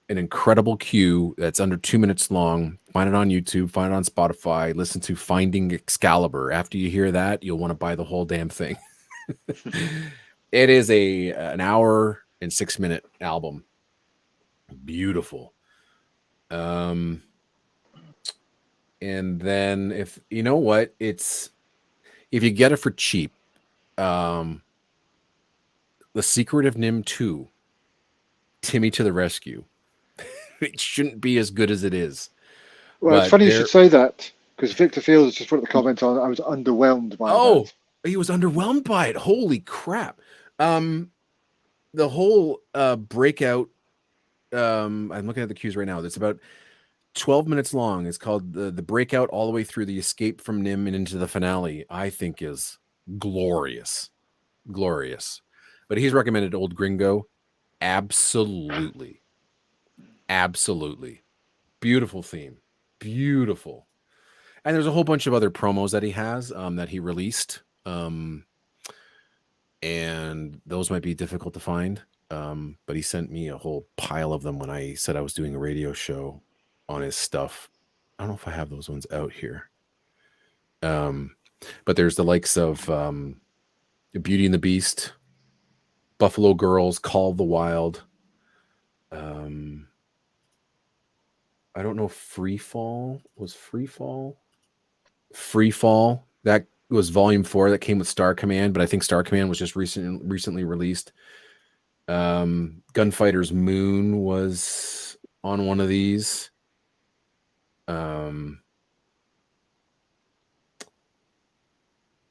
incredible cue that's under 2 minutes long. Find it on YouTube, find it on Spotify, listen to Finding Excalibur. After you hear that, you'll want to buy the whole damn thing. It is an hour and 6 minute album. Beautiful. And then if you know what, if you get it for cheap, The Secret of Nim 2, Timmy to the Rescue. It shouldn't be as good as it is. Well, But it's funny you there- should say that because Victor Fields just put the comment on. I was underwhelmed by that. He was underwhelmed by it. Holy crap. The whole breakout, I'm looking at the cues right now. It's about 12 minutes long. It's called the breakout all the way through the escape from Nim and into the finale. I think is glorious. But he's recommended Old Gringo. Absolutely. Beautiful theme. Beautiful. And there's a whole bunch of other promos that he has that he released. And those might be difficult to find. But he sent me a whole pile of them when I said I was doing a radio show on his stuff. I don't know if I have those ones out here. But there's the likes of Beauty and the Beast, Buffalo Girls, Call of the Wild. I don't know if Free Fall. That was volume 4 that came with Star Command, but I think Star Command was just recently released. Gunfighter's Moon was on one of these.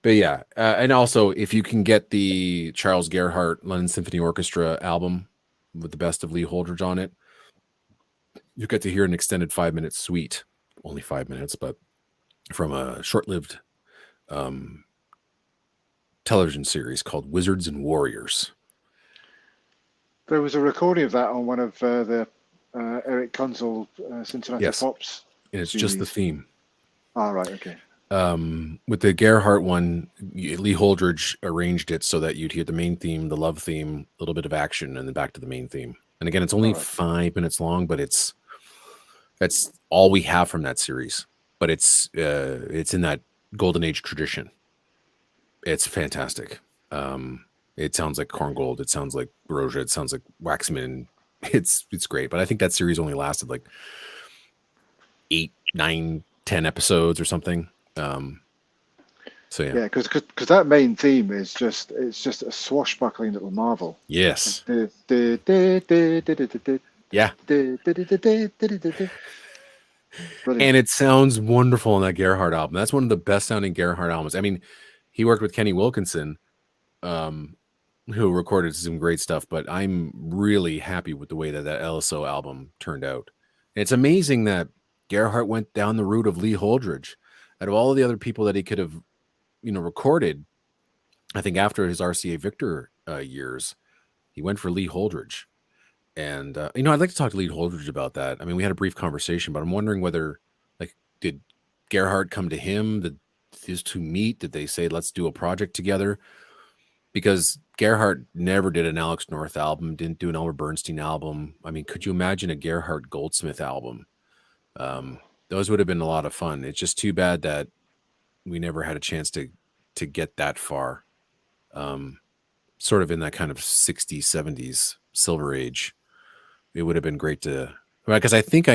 But yeah, and also if you can get the Charles Gerhardt London Symphony Orchestra album with the best of Lee Holdridge on it, you get to hear an extended 5-minute suite, only 5 minutes, but from a short-lived television series called Wizards and Warriors. There was a recording of that on one of the Eric Kunzel Cincinnati Yes. Pops. And it's just the theme. Oh, right, okay. With the Gerhardt one, Lee Holdridge arranged it so that you'd hear the main theme, the love theme, a little bit of action, and then back to the main theme. And again, it's only Alright. 5 minutes long, but that's all we have from that series. But it's in that golden age tradition. It's fantastic. It sounds like Korngold. It sounds like Roja. It sounds like Waxman. It's great. But I think that series only lasted like 8, 9, 10 episodes or something. So yeah. Yeah, because that main theme is just a swashbuckling little marvel. Yes. Yeah. Brilliant. And it sounds wonderful on that Gerhardt album. That's one of the best sounding Gerhardt albums. I mean, he worked with Kenny Wilkinson, who recorded some great stuff, but I'm really happy with the way that LSO album turned out. And it's amazing that Gerhardt went down the route of Lee Holdridge. Out of all of the other people that he could have, recorded, I think after his RCA Victor years, he went for Lee Holdridge. And, I'd like to talk to Lee Holdridge about that. I mean, we had a brief conversation, but I'm wondering whether, did Gerhardt come to him? Did these two meet? Did they say, let's do a project together? Because Gerhardt never did an Alex North album, didn't do an Elmer Bernstein album. I mean, could you imagine a Gerhardt Goldsmith album? Those would have been a lot of fun. It's just too bad that we never had a chance to get that far. Sort of in that kind of 60s, 70s Silver Age. It would have been great to, because I think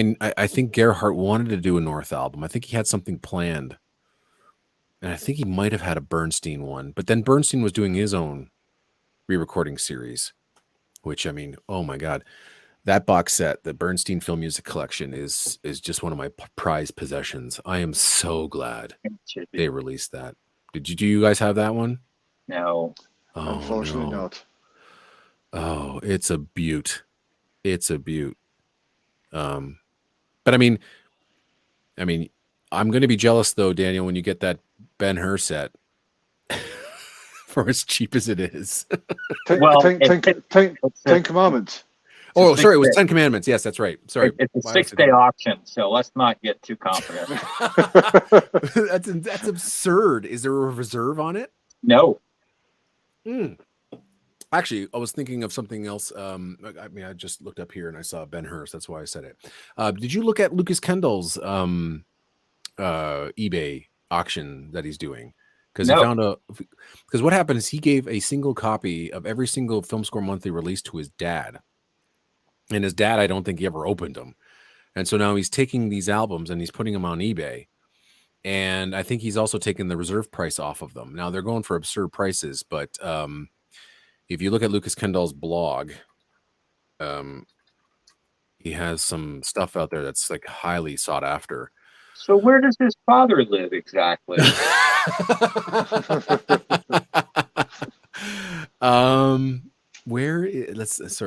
Gerhardt wanted to do a North album. I think he had something planned. And I think he might have had a Bernstein one, but then Bernstein was doing his own re-recording series, which, I mean, oh my God, that box set, the Bernstein Film Music Collection is just one of my prized possessions. I am so glad they released that. Do you guys have that one? No. Oh, Unfortunately no. not. Oh, it's a beaut. It's a beaut. But I mean, I'm going to be jealous though, Daniel, when you get that Ben-Hur set for as cheap as it is. Well, Ten Commandments. Oh, sorry, it was 10 Commandments. Yes, that's right. Sorry, it's a 6-day auction, so let's not get too confident. That's absurd. Is there a reserve on it? No. Actually, I was thinking of something else. I just looked up here and I saw Ben-Hur. That's why I said it. Did you look at Lucas Kendall's eBay auction that he's doing? Because he found because what happened is he gave a single copy of every single Film Score Monthly release to his dad. And his dad, I don't think he ever opened them. And so now he's taking these albums and he's putting them on eBay. And I think he's also taken the reserve price off of them. Now they're going for absurd prices, but if you look at Lucas Kendall's blog, he has some stuff out there that's like highly sought after. So where does his father live exactly? Sorry,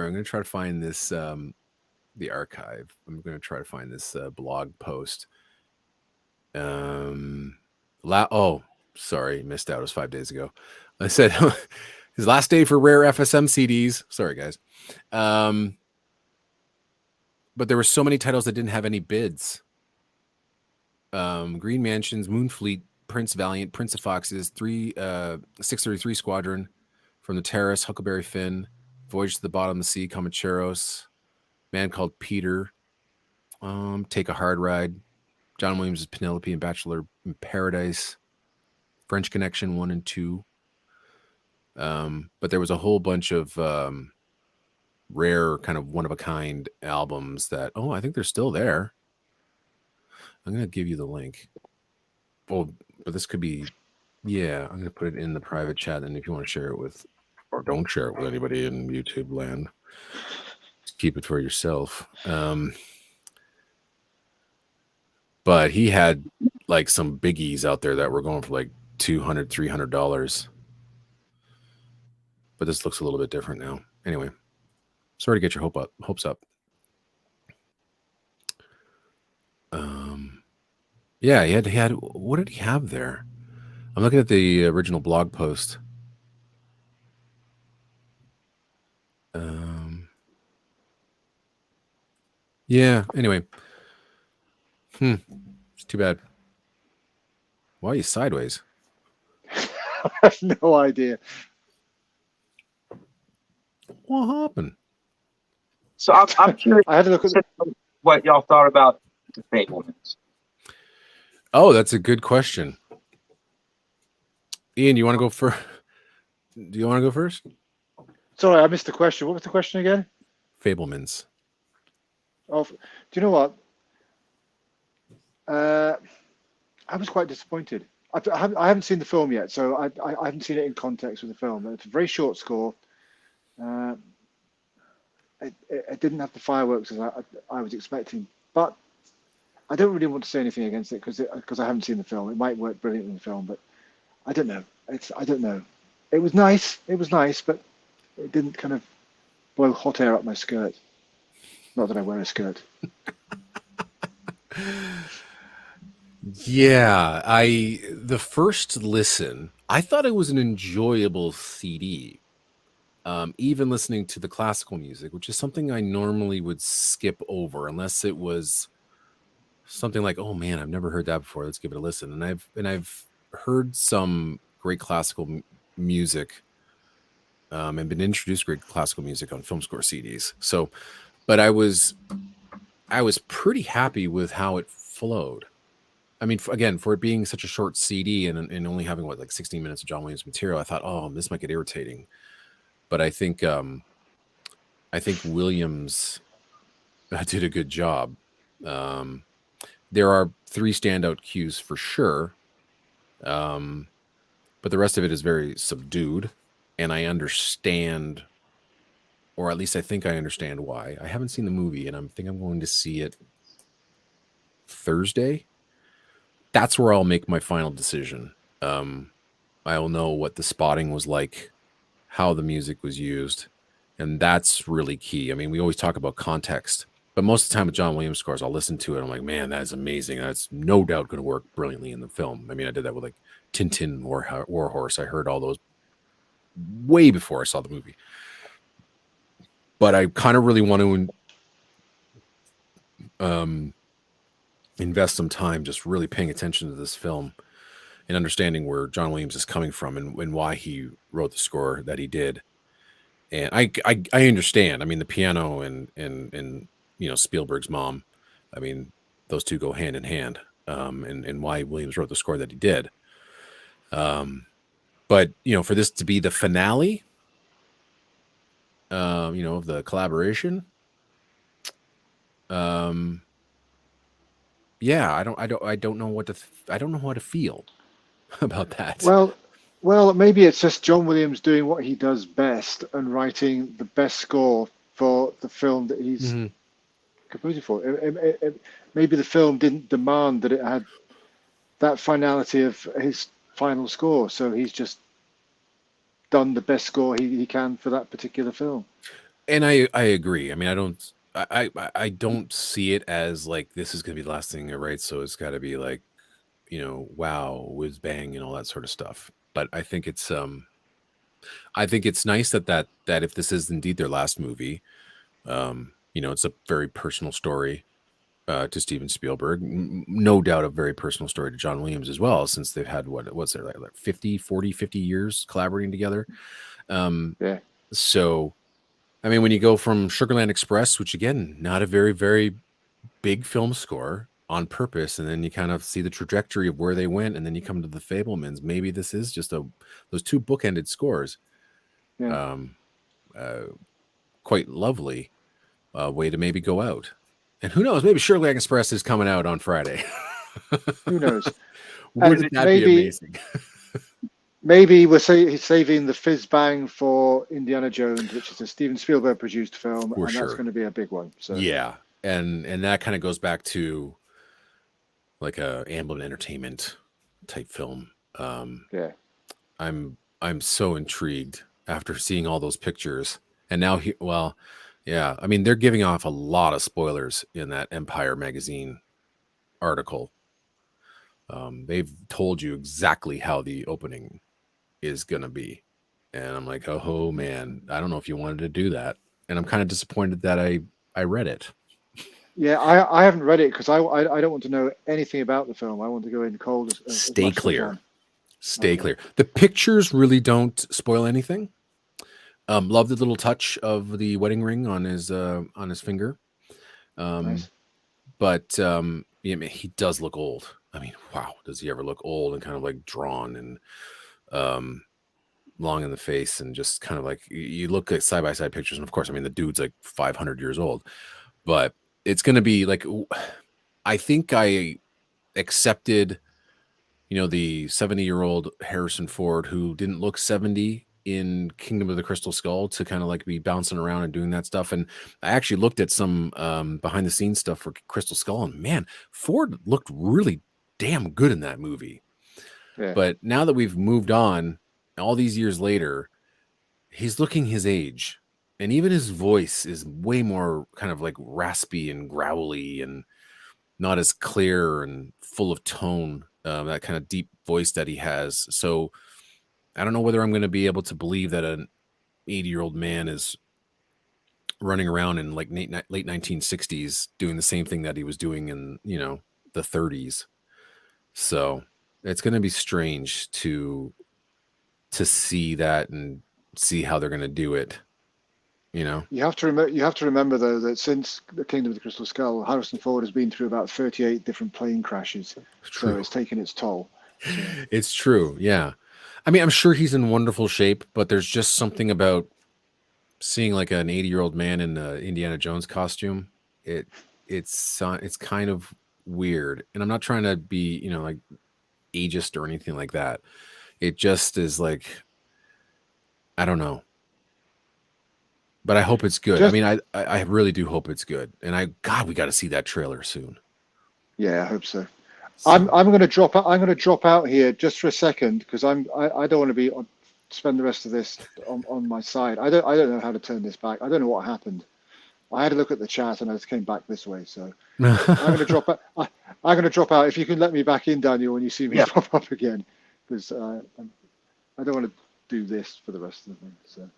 I'm going to try to find this, the archive. I'm going to try to find this blog post. Sorry, missed out. It was 5 days ago. I said his last day for rare FSM CDs. Sorry, guys. But there were so many titles that didn't have any bids. Green Mansions, Moonfleet, Prince Valiant, Prince of Foxes, 633 Squadron, From the Terrace, Huckleberry Finn, Voyage to the Bottom of the Sea, Comancheros, Man Called Peter, Take a Hard Ride, John Williams' Penelope and Bachelor in Paradise, French Connection 1 and 2. But there was a whole bunch of rare, kind of one-of-a-kind albums that, I think they're still there. I'm going to give you the link. Oh, but this could be, I'm going to put it in the private chat. And if you want to share it with, or don't share it with anybody in YouTube land, just keep it for yourself. But he had like some biggies out there that were going for like $200, $300. But this looks a little bit different now. Anyway, sorry to get your hopes up. He had what did he have there? I'm looking at the original blog post. Anyway. It's too bad. Why are you sideways? I have no idea. What happened? So I'm curious. I had to look at what y'all thought about the Fablemans. Oh, that's a good question. Ian, do you want to go first? Do you want to go first? Sorry, I missed the question. What was the question again? Fablemans. Oh, do you know what? I was quite disappointed. I haven't seen the film yet, so I haven't seen it in context with the film. It's a very short score. It didn't have the fireworks as I was expecting, but I don't really want to say anything against it because I haven't seen the film. It might work brilliantly in the film, but I don't know. I don't know. It was nice, but it didn't kind of blow hot air up my skirt. Not that I wear a skirt. Yeah, the first listen, I thought it was an enjoyable CD. Even listening to the classical music, which is something I normally would skip over unless it was something like, oh man, I've never heard that before. Let's give it a listen. And I've heard some great classical music, and been introduced to great classical music on film score CDs. So, but I was pretty happy with how it flowed. I mean, again, for it being such a short CD and only having like 16 minutes of John Williams material, I thought, oh, this might get irritating. But I think Williams did a good job. There are 3 standout cues for sure, but the rest of it is very subdued, and I understand, or at least I think I understand why. I haven't seen the movie, and I think I'm going to see it Thursday. That's where I'll make my final decision. I'll know what the spotting was like, how the music was used, and that's really key. I mean, we always talk about context, But most of the time with John Williams scores, I'll listen to it. I'm like, man, that is amazing. That's no doubt going to work brilliantly in the film. I mean, I did that with like Tintin, War Horse. I heard all those way before I saw the movie. But I kind of really want to invest some time just really paying attention to this film and understanding where John Williams is coming from and why he wrote the score that he did. And I understand. I mean, the piano and you know, Spielberg's mom, I mean, those two go hand in hand, and why Williams wrote the score that he did. But, you know, for this to be the finale, you know, of the collaboration, yeah, I don't know what I don't know how to feel about that. Well, maybe it's just John Williams doing what he does best and writing the best score for the film that he's composing for. Maybe the film didn't demand that it had that finality of his final score, so he's just done the best score he can for that particular film. And I agree. I mean, I don't see it as like this is gonna be the last thing I write, so it's got to be like, you know, wow, whiz bang, and all that sort of stuff. But I think it's nice that if this is indeed their last movie, you know, it's a very personal story to Steven Spielberg, no doubt a very personal story to John Williams as well, since they've had what's there like 50 years collaborating together. Yeah. So, I mean, when you go from Sugarland Express, which again, not a very, very big film score on purpose, and then you kind of see the trajectory of where they went, and then you come to the Fabelmans. Maybe this is just those two bookended scores. Yeah. Quite lovely way to maybe go out. And who knows, maybe Sugarland Express is coming out on Friday. Who knows? Wouldn't that be amazing? Maybe we're saving the fizz bang for Indiana Jones, which is a Steven Spielberg produced film, and that's going to be a big one. So yeah, and that kind of goes back to like a Amblin Entertainment type film. Yeah, I'm so intrigued after seeing all those pictures, and now yeah, I mean, they're giving off a lot of spoilers in that Empire magazine article. They've told you exactly how the opening is gonna be, and I'm like, oh man, I don't know if you wanted to do that, and I'm kind of disappointed that I read it. Yeah, I haven't read it because I don't want to know anything about the film. I want to go in cold. Stay clear. Stay clear. The pictures really don't spoil anything. Love the little touch of the wedding ring on his finger. Nice. But yeah, man, he does look old. I mean, wow, does he ever look old and kind of like drawn and long in the face, and just kind of like you look at side by side pictures, and of course, I mean, the dude's like 500 years old, but it's going to be like, I think I accepted, you know, the 70-year-old Harrison Ford who didn't look 70 in Kingdom of the Crystal Skull to kind of like be bouncing around and doing that stuff. And I actually looked at some behind the scenes stuff for Crystal Skull, and man, Ford looked really damn good in that movie. Yeah. But now that we've moved on, all these years later, he's looking his age, and even his voice is way more kind of like raspy and growly and not as clear and full of tone, that kind of deep voice that he has. So I don't know whether I'm going to be able to believe that an 80-year-old man is running around in like late 1960s doing the same thing that he was doing in, you know, the 30s. So it's going to be strange to see that and see how they're going to do it. You know, you have to remember though that since the Kingdom of the Crystal Skull, Harrison Ford has been through about 38 different plane crashes. So it's taken its toll. So. It's true. Yeah. I mean, I'm sure he's in wonderful shape, but there's just something about seeing like an 80-year-old man in the Indiana Jones costume. It's kind of weird, and I'm not trying to be, you know, like ageist or anything like that. It just is like, I don't know, but I hope it's good. I mean, I really do hope it's good, and we got to see that trailer soon. Yeah, I hope so. I'm going to drop out. I'm going to drop out here just for a second because I don't want to be spend the rest of this on my side. I don't know how to turn this back. I don't know what happened. I had a look at the chat and I just came back this way. So I'm going to drop out. I'm going to drop out. If you can let me back in, Daniel, when you see me Yeah. pop up again, because I don't want to do this for the rest of the thing. So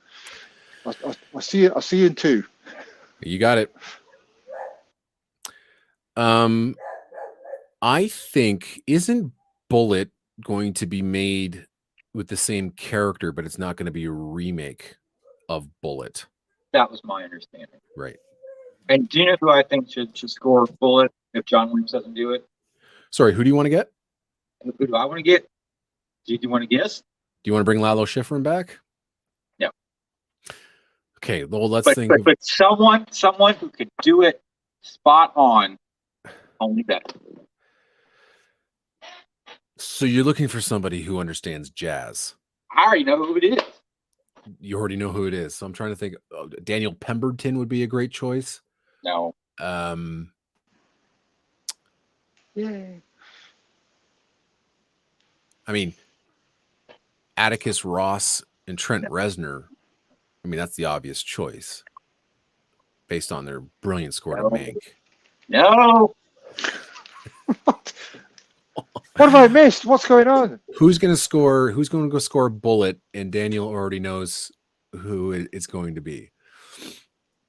I'll see you. I'll see you in 2. You got it. I think, isn't Bullet going to be made with the same character, but it's not going to be a remake of Bullet? That was my understanding. Right. And do you know who I think should score Bullet if John Williams doesn't do it? Sorry, who do you want to get? Who do I want to get? Do you want to guess? Do you want to bring Lalo Schifrin back? No. Okay, well, let's But, think. but someone who could do it spot on, only that. So you're looking for somebody who understands jazz. I already know who it is. You already know who it is. So I'm trying to think. Daniel Pemberton would be a great choice. No. Yay. I mean, Atticus Ross and Trent Reznor. I mean, that's the obvious choice based on their brilliant score to Mank. No. What have I missed? What's going on? Who's going to score? Who's going to go score Bullet? And Daniel already knows who it's going to be.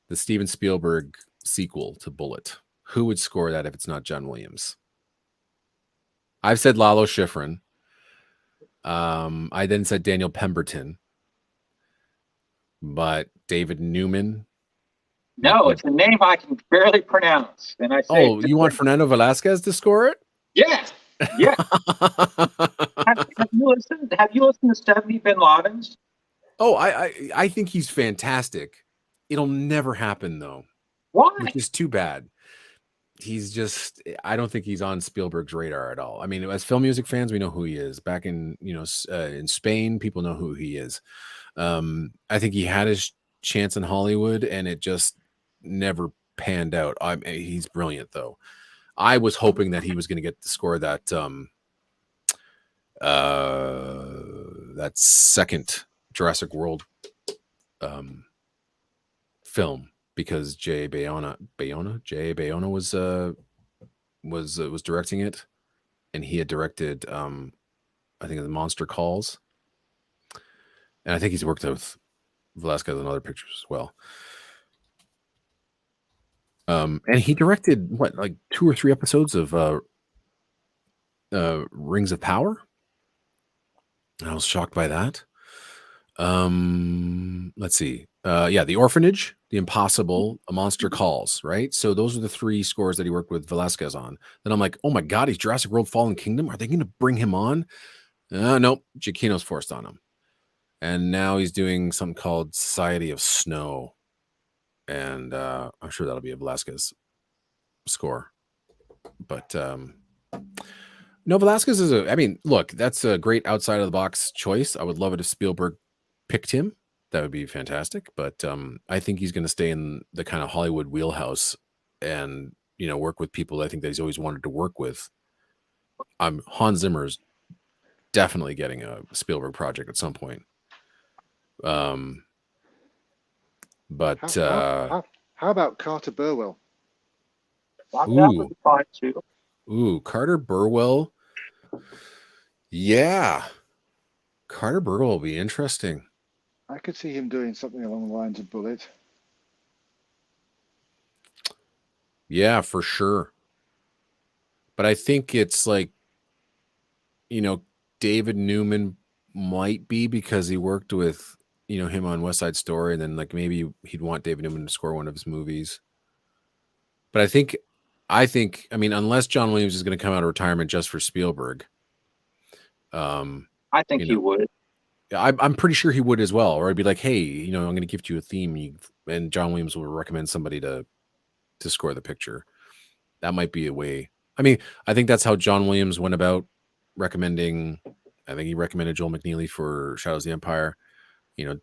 The Steven Spielberg sequel to Bullet. Who would score that if it's not John Williams? I've said Lalo Schifrin. I then said Daniel Pemberton. But David Newman. No, it's a name I can barely pronounce. And I say, you want Fernando Velasquez to score it? Yes. Yeah. have you listened to 70 Bin Ladens? Oh, I think he's fantastic. It'll never happen though. Why? Which is too bad. He's just, I don't think he's on Spielberg's radar at all. I mean, as film music fans, we know who he is. Back in, in Spain, people know who he is. I think he had his chance in Hollywood and it just never panned out. He's brilliant though. I was hoping that he was going to get to score that that second Jurassic World film, because J.A. Bayona was directing it, and he had directed I think the Monster Calls, and I think he's worked with Velasquez on other pictures as well. And he directed like 2 or 3 episodes of Rings of Power. And I was shocked by that. Let's see. The Orphanage, The Impossible, A Monster Calls, right? So those are the 3 scores that he worked with Velasquez on. Then I'm like, oh my God, he's Jurassic World Fallen Kingdom. Are they going to bring him on? Nope. Giacchino's forced on him. And now he's doing something called Society of Snow. And I'm sure that'll be a Velasquez score. But no, Velasquez is look, that's a great outside of the box choice. I would love it if Spielberg picked him. That would be fantastic. But I think he's going to stay in the kind of Hollywood wheelhouse and, work with people I think that he's always wanted to work with. Hans Zimmer's definitely getting a Spielberg project at some point. But how about Carter Burwell? That would be fine too. Carter Burwell. Yeah. Carter Burwell will be interesting. I could see him doing something along the lines of Bullet. Yeah, for sure. But I think it's like, David Newman might be, because he worked with, him on West Side Story, and then like maybe he'd want David Newman to score one of his movies. But I think, unless John Williams is going to come out of retirement just for Spielberg, I think he would. I'm pretty sure he would as well. Or I'd be like, hey, I'm going to gift you a theme, and John Williams will recommend somebody to score the picture. That might be a way. I think that's how John Williams went about recommending. I think he recommended Joel McNeely for Shadows of the Empire.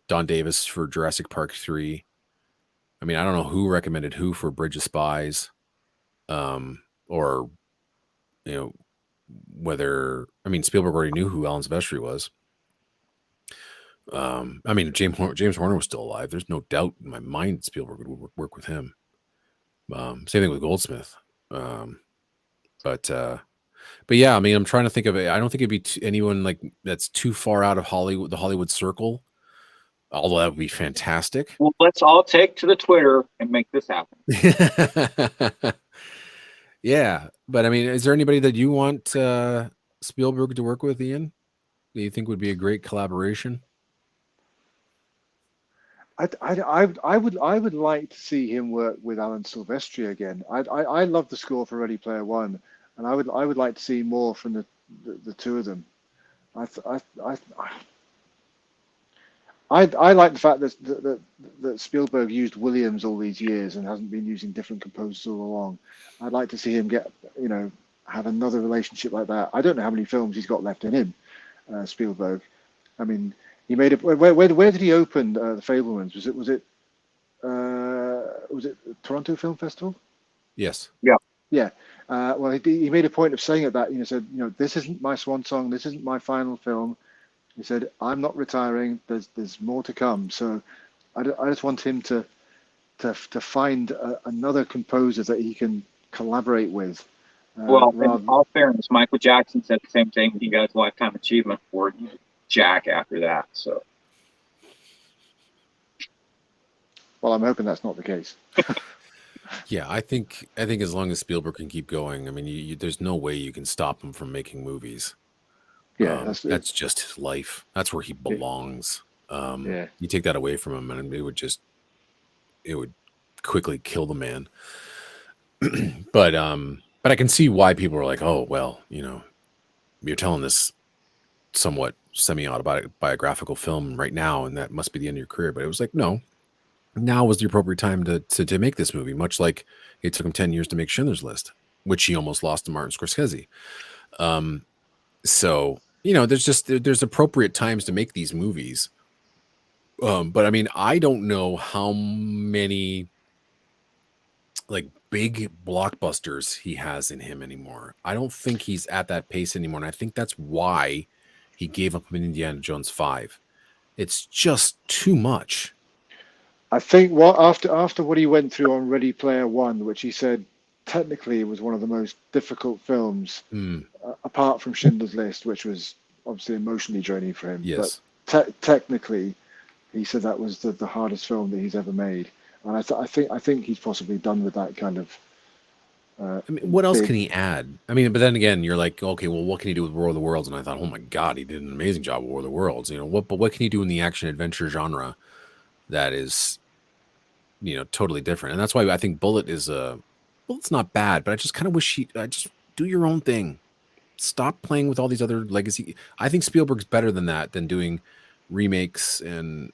Don Davis for Jurassic Park 3. I don't know who recommended who for Bridge of Spies. Or, whether, Spielberg already knew who Alan Silvestri was. James Horner was still alive. There's no doubt in my mind Spielberg would work with him. Same thing with Goldsmith. But yeah, I mean, I'm trying to think of it. I don't think it'd be anyone like that's too far out of Hollywood, the Hollywood circle. Although that would be fantastic. Well, let's all take to the Twitter and make this happen. Yeah, but I mean, is there anybody that you want Spielberg to work with, Ian? Do you think would be a great collaboration? I would like to see him work with Alan Silvestri again. I love the score for Ready Player One, and I would like to see more from the two of them. I like the fact that Spielberg used Williams all these years and hasn't been using different composers all along. I'd like to see him have another relationship like that. I don't know how many films he's got left in him, Spielberg. I mean, he made it. Where did he open the Fabelmans? Was it Toronto Film Festival? Yes. Yeah. Well, he made a point of saying at that. Said, this isn't my swan song. This isn't my final film. He said, I'm not retiring. There's more to come. So I just want him to find another composer that he can collaborate with. Well, in all fairness, Michael Jackson said the same thing. He got his Lifetime Achievement Award. Jack after that. So, well, I'm hoping that's not the case. Yeah, I think as long as Spielberg can keep going, I mean, there's no way you can stop him from making movies. Yeah, that's just his life. That's where he belongs. Yeah. You take that away from him, and it would quickly kill the man. But I can see why people are like, oh well, you're telling this somewhat semi-autobiographical film right now, and that must be the end of your career. But it was like, no, now was the appropriate time to make this movie. Much like it took him 10 years to make Schindler's List, which he almost lost to Martin Scorsese. So there's appropriate times to make these movies. But I mean, I don't know how many like big blockbusters he has in him anymore. I don't think he's at that pace anymore, and I think that's why he gave up in Indiana Jones 5. It's just too much. I think after what he went through on Ready Player One, which he said technically was one of the most difficult films, apart from Schindler's List, which was obviously emotionally draining for him. Yes. But technically, he said that was the hardest film that he's ever made. And I think he's possibly done with that kind of. I mean, what else can he add? I mean, but then again, you're like, okay, well, what can he do with War of the Worlds? And I thought, oh my God, he did an amazing job with War of the Worlds. What can he do in the action adventure genre that is, totally different? And that's why I think Bullet is it's not bad, but I just kind of wish just do your own thing. Stop playing with all these other legacy. I think Spielberg's better than that, than doing remakes and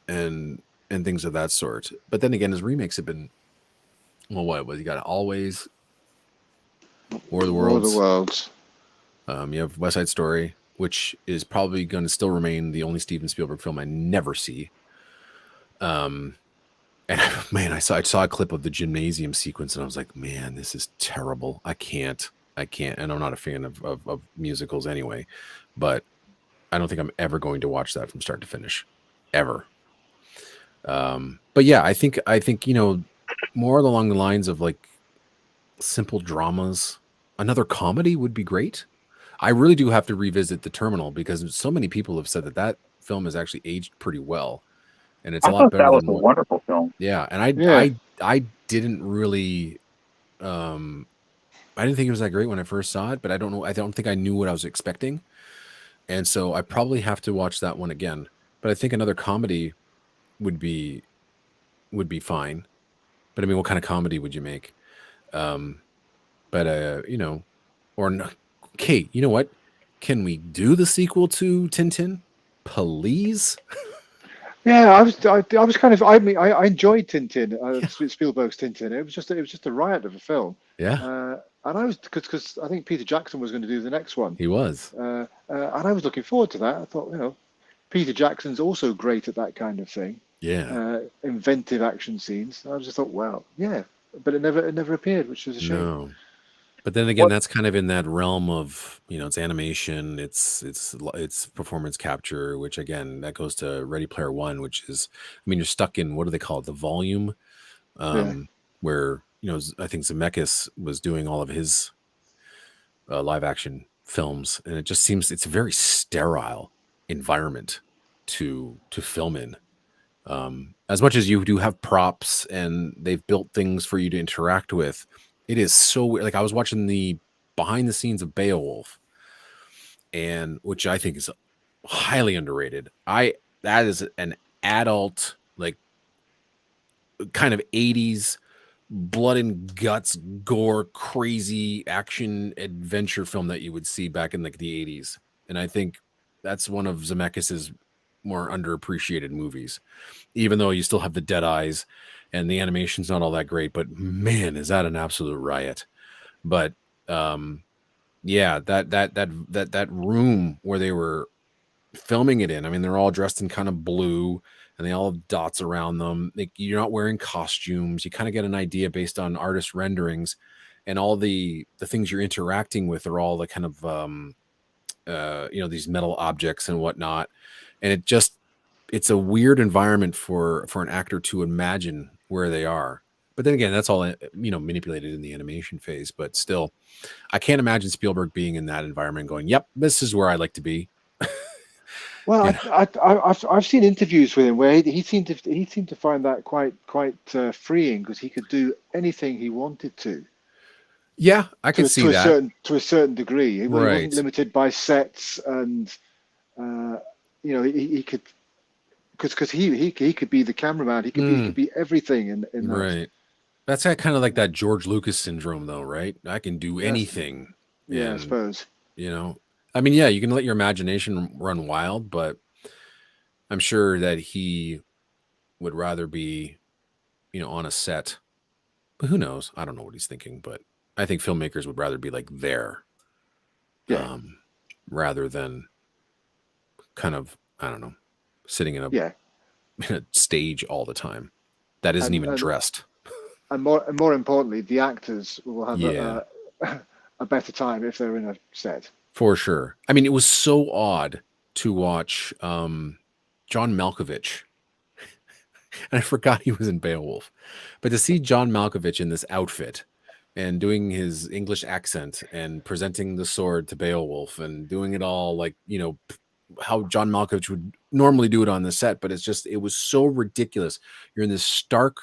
things of that sort. But then again, his remakes have been, well, what was he got? Always, War of the Worlds. You have West Side Story, which is probably going to still remain the only Steven Spielberg film I never see. And man, I saw a clip of the gymnasium sequence, and I was like, man, this is terrible. I can't. And I'm not a fan of musicals anyway, but I don't think I'm ever going to watch that from start to finish, ever. But yeah, I think more along the lines of like simple dramas. Another comedy would be great. I really do have to revisit The Terminal because so many people have said that film has actually aged pretty well, and it's a lot better. That was a wonderful film. Yeah, and I didn't really, I didn't think it was that great when I first saw it, but I don't think I knew what I was expecting, and so I probably have to watch that one again. But I think another comedy would be fine. But I mean, what kind of comedy would you make? Or no. Kate, you know what? Can we do the sequel to Tintin, please? Yeah, I was kind of. I mean, I enjoyed Tintin, Spielberg's Tintin. It was just a riot of a film. Yeah. And I was because I think Peter Jackson was going to do the next one. He was. And I was looking forward to that. I thought, Peter Jackson's also great at that kind of thing. Yeah. Inventive action scenes. I just thought, well, yeah, but it never appeared, which was a shame. No. But then again, that's kind of in that realm of, it's animation, it's performance capture, which again, that goes to Ready Player One, which is, I mean, you're stuck in, what do they call it? The volume, where, I think Zemeckis was doing all of his live action films, and it just seems it's a very sterile environment to film in. As much as you do have props and they've built things for you to interact with, it is so weird. Like I was watching the behind the scenes of Beowulf, and which I think is highly underrated. That is an adult, like kind of 80s blood and guts, gore, crazy action adventure film that you would see back in like the 80s. And I think that's one of Zemeckis's more underappreciated movies, even though you still have the dead eyes and the animation's not all that great, but man, is that an absolute riot. But yeah, that room where they were filming it in, I mean, they're all dressed in kind of blue and they all have dots around them. Like, you're not wearing costumes. You kind of get an idea based on artist renderings, and all the things you're interacting with are all the kind of these metal objects and whatnot. And it's a weird environment for an actor to imagine where they are. But then again, that's all manipulated in the animation phase. But still, I can't imagine Spielberg being in that environment going, "Yep, this is where I like to be." Well, Yeah. I've seen interviews with him where he seemed to find that quite freeing, because he could do anything he wanted to. Yeah, I could see that to a certain degree. He Right. wasn't limited by sets, and he could, because he could be the cameraman. He could be everything in that. Right. That's kind of like that George Lucas syndrome, though, right? I can do anything. Yeah, I And, suppose. I mean, yeah, you can let your imagination run wild, but I'm sure that he would rather be, on a set. But who knows? I don't know what he's thinking, but I think filmmakers would rather be like there, Yeah. Rather than kind of, I don't know, sitting in a stage all the time that isn't even dressed. And more importantly, the actors will have a better time if they're in a set. For sure. I mean, it was so odd to watch John Malkovich. And I forgot he was in Beowulf. But to see John Malkovich in this outfit and doing his English accent and presenting the sword to Beowulf and doing it all like, how John Malkovich would normally do it on the set, but it was so ridiculous. You're in this stark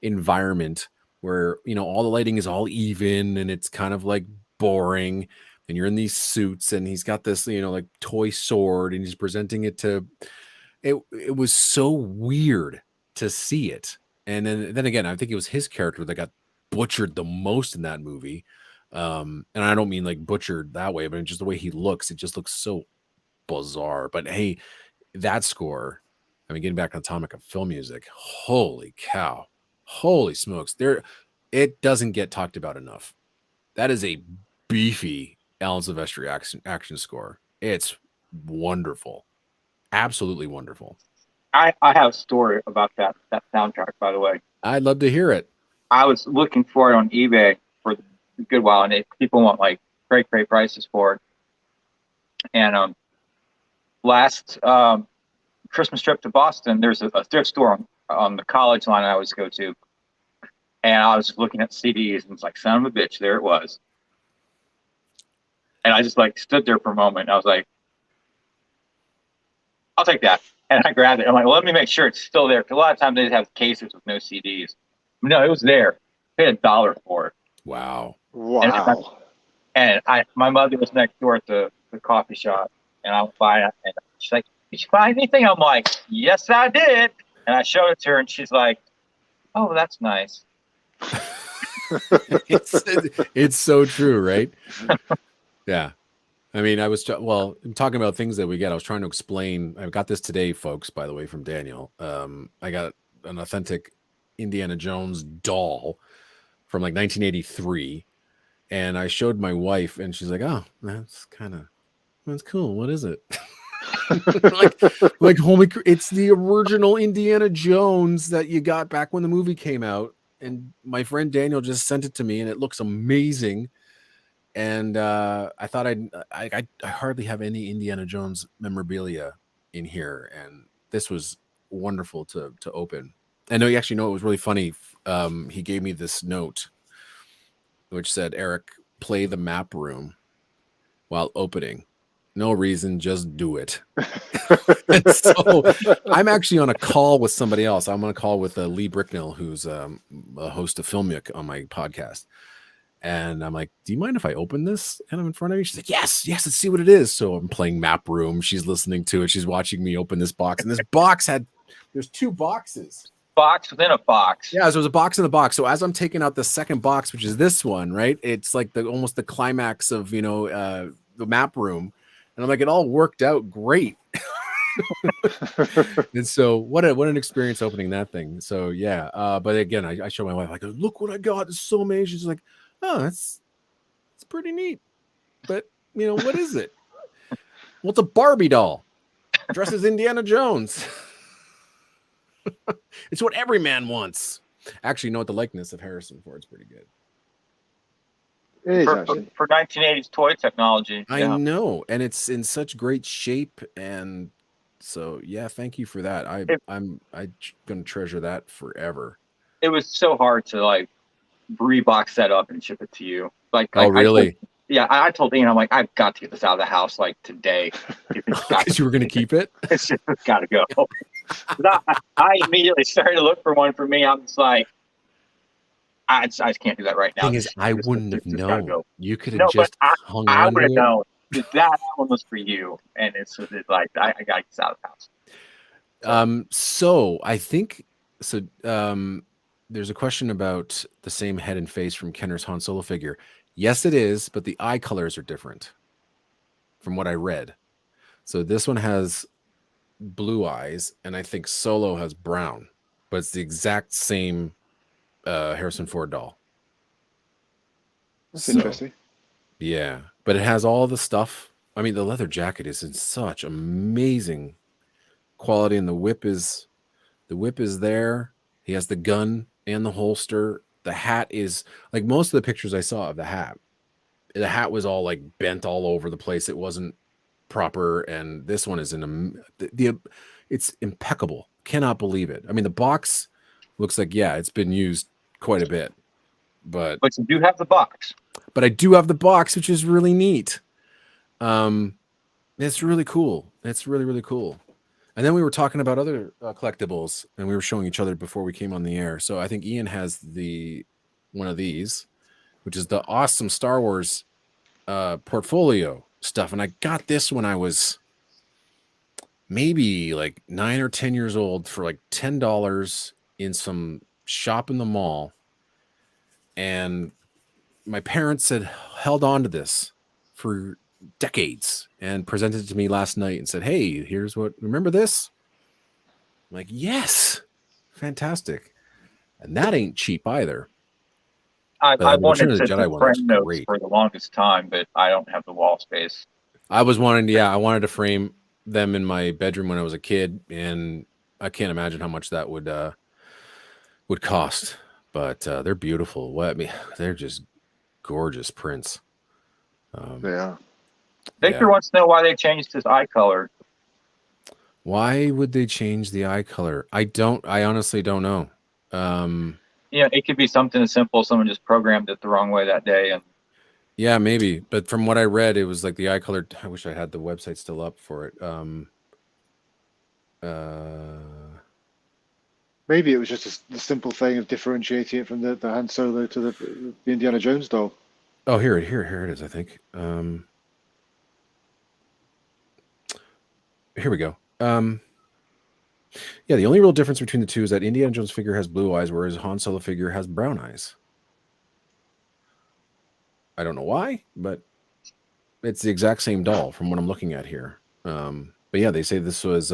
environment where, all the lighting is all even and it's kind of like boring, and you're in these suits and he's got this, like toy sword, and he's presenting it to it was so weird to see it. And then again, I think it was his character that got butchered the most in that movie. And I don't mean like butchered that way, but just the way he looks, it just looks so bizarre. But hey, that score, I mean, getting back to the topic of film music, holy cow, holy smokes, it doesn't get talked about enough. That is a beefy Alan Silvestri action score. It's wonderful, absolutely wonderful. I have a story about that soundtrack, by the way. I'd love to hear it. I was looking for it on eBay for a good while, and people want like great prices for it. And last Christmas trip to Boston, there's a thrift store on the college line I always go to, and I was looking at CDs, and it's like, son of a bitch, there it was. And I just like stood there for a moment. And I was like, I'll take that. And I grabbed it. I'm like, well, let me make sure it's still there. Because a lot of times they have cases with no CDs. No, it was there. I paid $1 for it. Wow. And my mother was next door at the coffee shop, and I was buying it. And she's like, did you buy anything? I'm like, yes, I did. And I showed it to her, and she's like, oh, that's nice. It's so true, right? Yeah. I mean, I'm talking about things that we get. I was trying to explain. I got this today, folks, by the way, from Daniel. I got an authentic Indiana Jones doll from like 1983. And I showed my wife, and she's like, oh, that's cool. What is it? like, holy, it's the original Indiana Jones that you got back when the movie came out. And my friend Daniel just sent it to me, and it looks amazing. And I thought I hardly have any Indiana Jones memorabilia in here, and this was wonderful to open. I know you actually know it was really funny. He gave me this note which said, Eric, play the map room while opening. No reason, just do it. And so I'm actually on a call with somebody else. I'm on a call with Lee Bricknell, who's a host of Filmic on my podcast. And I'm like, do you mind if I open this? And I'm in front of you. She's like, yes, let's see what it is. So I'm playing Map Room. She's listening to it. She's watching me open this box. And this box there's 2 boxes. Box within a box. Yeah, so there's a box in the box. So as I'm taking out the second box, which is this one, right? It's like almost the climax of, the Map Room. And I'm like, it all worked out great. And so what an experience opening that thing. So yeah. But again, I show my wife, like, look what I got. It's so amazing. She's like, oh, it's pretty neat. But what is it? Well, it's a Barbie doll dressed as Indiana Jones. It's what every man wants. Actually, the likeness of Harrison Ford's pretty good. For 1980s toy technology. I know, and it's in such great shape, and so yeah, thank you for that. I'm gonna treasure that forever. It was so hard to like rebox that up and ship it to you. Oh, really? I told Ian, I'm like, I've got to get this out of the house like today. Because you were gonna keep it. It's just got to go. I immediately started to look for one for me. I'm just like, I just can't do that right now. Thing is, I wouldn't have known. You could have hung on. I would have known. That one was for you, and it's like I got to get this out of the house. So I think so. There's a question about the same head and face from Kenner's Han Solo figure. Yes, it is, but the eye colors are different from what I read. So this one has blue eyes, and I think Solo has brown, but it's the exact same Harrison Ford doll. That's interesting. Yeah, but it has all the stuff. I mean, the leather jacket is in such amazing quality, and the whip is there. He has the gun and the holster. The hat is like most of the pictures I saw of the hat. The hat was all like bent all over the place. It wasn't proper, and this one is it's impeccable. Cannot believe it. I mean, the box looks like it's been used quite a bit, but you do have the box. But I do have the box, which is really neat. It's really cool. It's really, really cool. And then we were talking about other collectibles, and we were showing each other before we came on the air. So I think Ian has one of these, which is the awesome Star Wars portfolio stuff. And I got this when I was maybe like 9 or 10 years old for like $10 in some shop in the mall. And my parents had held on to this for decades and presented it to me last night and said, hey, remember this? I'm like, yes, fantastic. And that ain't cheap either. I wanted to frame those for the longest time, but I don't have the wall space. I wanted to frame them in my bedroom when I was a kid, and I can't imagine how much that would cost. But they're beautiful. They're just gorgeous prints. Yeah. Victor wants to know why they changed his eye color. Why would they change the eye color? I honestly don't know. It could be something as simple as someone just programmed it the wrong way that day. And yeah, maybe. But from what I read, it was like the eye color. I wish I had the website still up for it. Maybe it was just the simple thing of differentiating it from the Han Solo to the Indiana Jones doll. Oh, here it is, I think. Here we go. The only real difference between the two is that Indiana Jones figure has blue eyes, whereas Han Solo figure has brown eyes. I don't know why, but it's the exact same doll from what I'm looking at here. But yeah, they say this was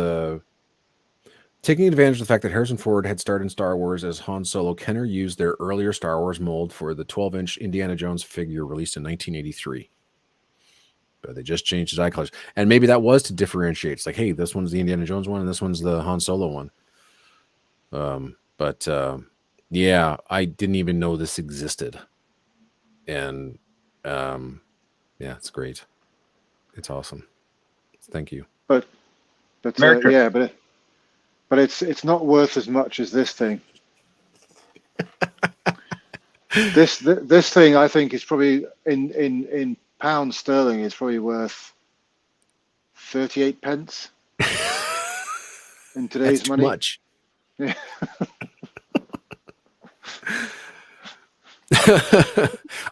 taking advantage of the fact that Harrison Ford had starred in Star Wars as Han Solo. Kenner used their earlier Star Wars mold for the 12-inch Indiana Jones figure released in 1983. But they just changed his eye colors. And maybe that was to differentiate. It's like, hey, this one's the Indiana Jones one, and this one's the Han Solo one. Yeah, I didn't even know this existed. And it's great. It's awesome. Thank you. But it's not worth as much as this thing. This thing I think is probably in pounds sterling is probably worth 38 pence in That's today's too money. much. Yeah.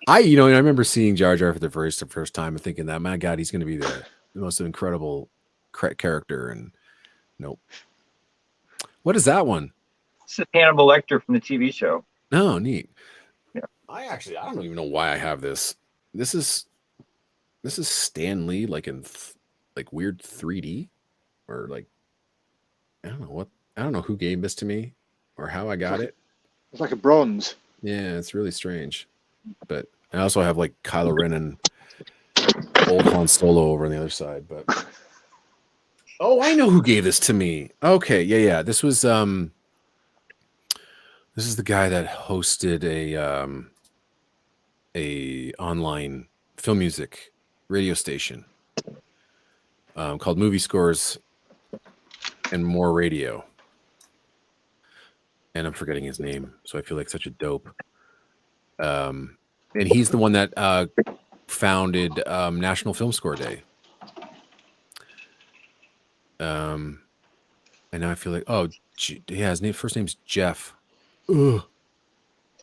I remember seeing Jar Jar for the first time and thinking that, my God, he's going to be the most incredible character. And nope. What is that one? This is Hannibal Lecter from the TV show. Oh, neat. Yeah. I don't even know why I have this. This is Stan Lee, like in like weird 3D, or like I don't know who gave this to me or how I got it. It's like a bronze. Yeah, it's really strange. But I also have like Kylo Ren and old Han Solo over on the other side. But oh, I know who gave this to me. Okay, yeah. This is the guy that hosted a online film music radio station called Movie Scores and More Radio. And I'm forgetting his name, so I feel like such a dope. And he's the one that founded National Film Score Day. And now I feel like, his first name's Jeff. Ugh,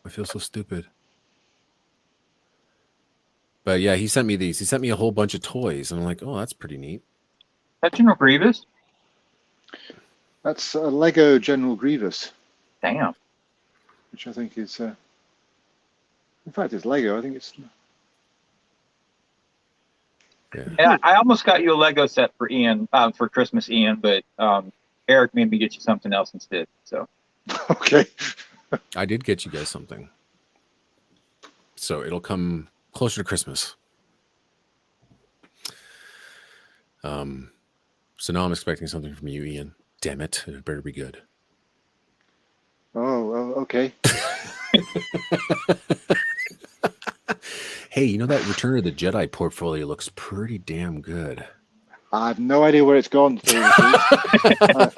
I feel so stupid. But yeah, he sent me these. He sent me a whole bunch of toys, and I'm like, oh, that's pretty neat. That General Grievous? That's a Lego General Grievous. Damn. Which I think is, in fact, it's Lego. I think it's. Yeah. And I almost got you a Lego set for Ian for Christmas, Ian, but Eric made me get you something else instead. So. Okay. I did get you guys something, so it'll come closer to Christmas. So now I'm expecting something from you, Ian. Damn it! It better be good. Oh, okay. Hey, that Return of the Jedi portfolio looks pretty damn good. I have no idea where it's gone to.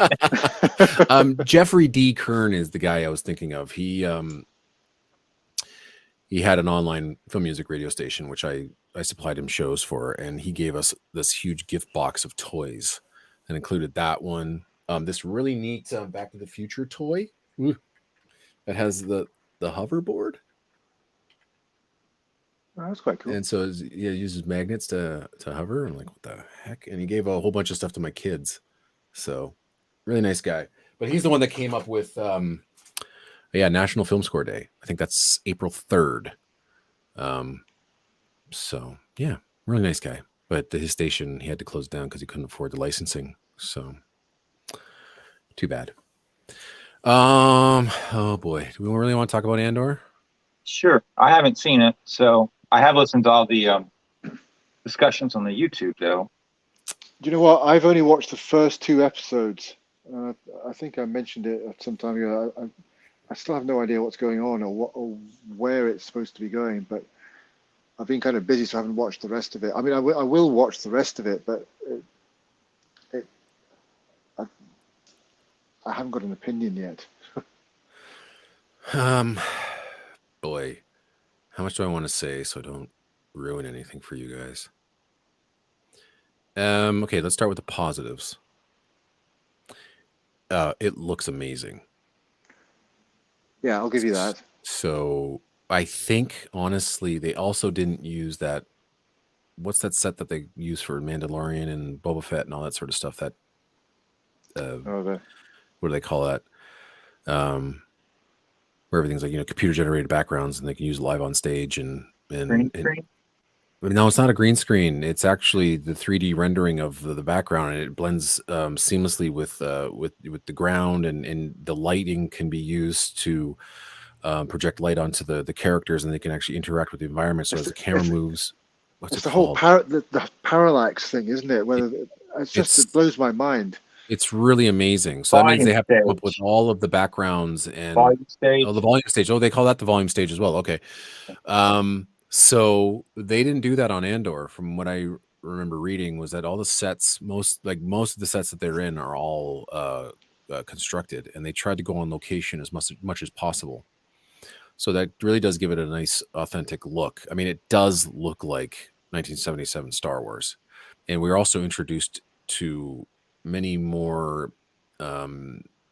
Jeffrey D. Kern is the guy I was thinking of. He had an online film music radio station, which I supplied him shows for, and he gave us this huge gift box of toys that included that one. This really neat Back to the Future toy that has the hoverboard. Oh, that's quite cool. And so it uses magnets to hover. I'm like, what the heck? And he gave a whole bunch of stuff to my kids. So really nice guy. But he's the one that came up with National Film Score Day. I think that's April 3rd. So yeah, really nice guy. But his station, he had to close down because he couldn't afford the licensing. So too bad. Oh boy. Do we really want to talk about Andor? Sure. I haven't seen it, so I have listened to all the discussions on the YouTube, though. Do you know what? I've only watched the first 2 episodes. I think I mentioned it some time ago. I still have no idea what's going on or where it's supposed to be going, but I've been kind of busy, so I haven't watched the rest of it. I mean, I will watch the rest of it, but I haven't got an opinion yet. Boy, how much do I want to say so I don't ruin anything for you guys? Okay, let's start with the positives. It looks amazing. Yeah, I'll give you that. So I think, honestly, they also didn't use that. What's that set that they use for Mandalorian and Boba Fett and all that sort of stuff? That what do they call that? Where everything's like, computer generated backgrounds and they can use live on stage and Green screen? No, it's not a green screen. It's actually the 3D rendering of the background, and it blends seamlessly with the ground, and the lighting can be used to project light onto the characters, and they can actually interact with the environment. So as the camera moves, it's the whole the parallax thing, isn't it? It blows my mind. It's really amazing. So that means they have to come up with all of the backgrounds and volume stage. Oh, the volume stage. Oh, they call that the volume stage as well. Okay. So they didn't do that on Andor. From what I remember reading, was that all the sets, most of the sets that they're in are all constructed, and they tried to go on location as much as possible. So that really does give it a nice, authentic look. I mean, it does look like 1977 Star Wars. And we're also introduced to many more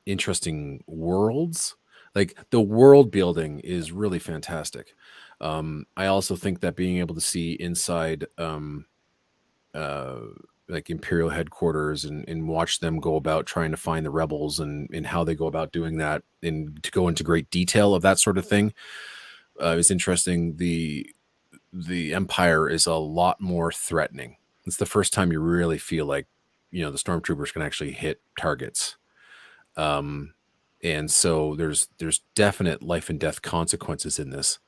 interesting worlds. Like the world building is really fantastic. I also think that being able to see inside like Imperial headquarters and watch them go about trying to find the rebels and how they go about doing that, and to go into great detail of that sort of thing is interesting. The Empire is a lot more threatening. It's the first time you really feel like, the stormtroopers can actually hit targets. And so there's definite life and death consequences in this.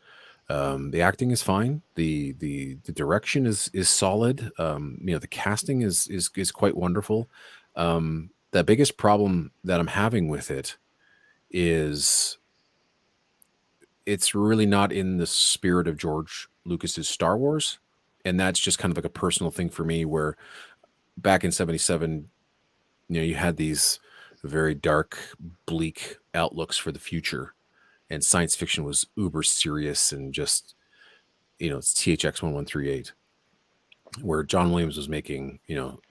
The acting is fine. The direction is solid. The casting is quite wonderful. The biggest problem that I'm having with it is it's really not in the spirit of George Lucas's Star Wars. And that's just kind of like a personal thing for me, where back in 77, you had these very dark, bleak outlooks for the future, and science fiction was uber serious and just, it's THX 1138, where John Williams was making,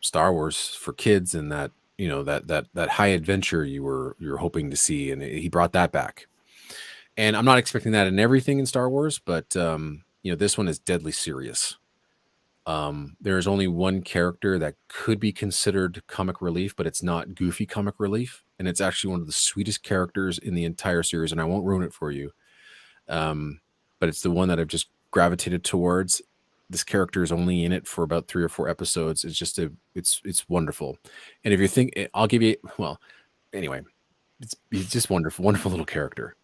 Star Wars for kids, and that, that high adventure you were hoping to see. And he brought that back. And I'm not expecting that in everything in Star Wars, but this one is deadly serious. There's only one character that could be considered comic relief, but it's not goofy comic relief. And it's actually one of the sweetest characters in the entire series. And I won't ruin it for you. But it's the one that I've just gravitated towards. This character is only in it for about 3 or 4 episodes. It's just it's wonderful. And if you think, I'll give you, well, anyway, he's just wonderful, wonderful little character.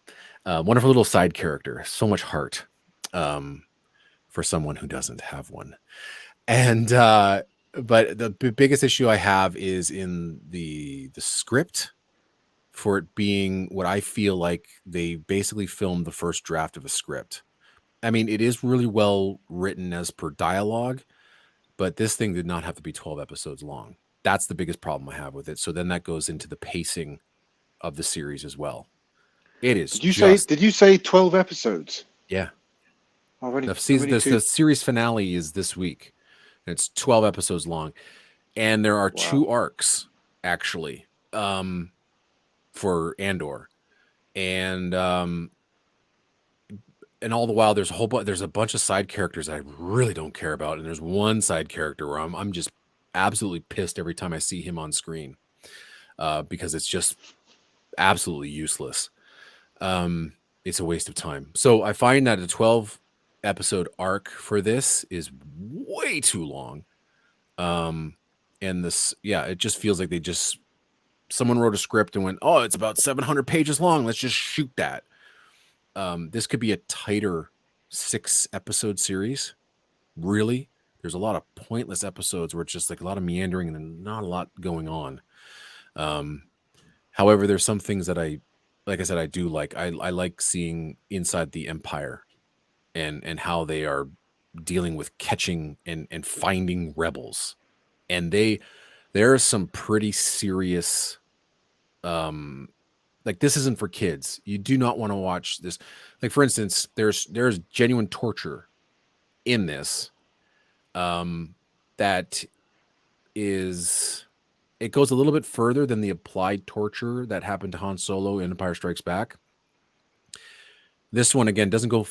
Wonderful little side character. So much heart for someone who doesn't have one. And but the biggest issue I have is in the script, for it being what I feel like they basically filmed the first draft of a script. I mean, it is really well written as per dialogue, but this thing did not have to be 12 episodes long. That's the biggest problem I have with it. So then that goes into the pacing of the series as well. It is. Did you say 12 episodes? Yeah. Already, the series finale is this week. And it's 12 episodes long. And there are 2 arcs, actually, for Andor. And all the while, there's a bunch of side characters I really don't care about. And there's one side character where I'm just absolutely pissed every time I see him on screen, because it's just absolutely useless. It's a waste of time. So I find that a 12 episode arc for this is way too long. And this, it just feels like someone wrote a script and went, oh, it's about 700 pages long, let's just shoot that. This could be a tighter 6 episode series. Really, there's a lot of pointless episodes where it's just like a lot of meandering and not a lot going on. However, there's some things that like I said, I do like. I like seeing inside the Empire and how they are dealing with catching and finding rebels. And there are some pretty serious, like, this isn't for kids. You do not want to watch this. Like, for instance, there's genuine torture in this. That is, it goes a little bit further than the applied torture that happened to Han Solo in Empire Strikes Back. This one, again, doesn't go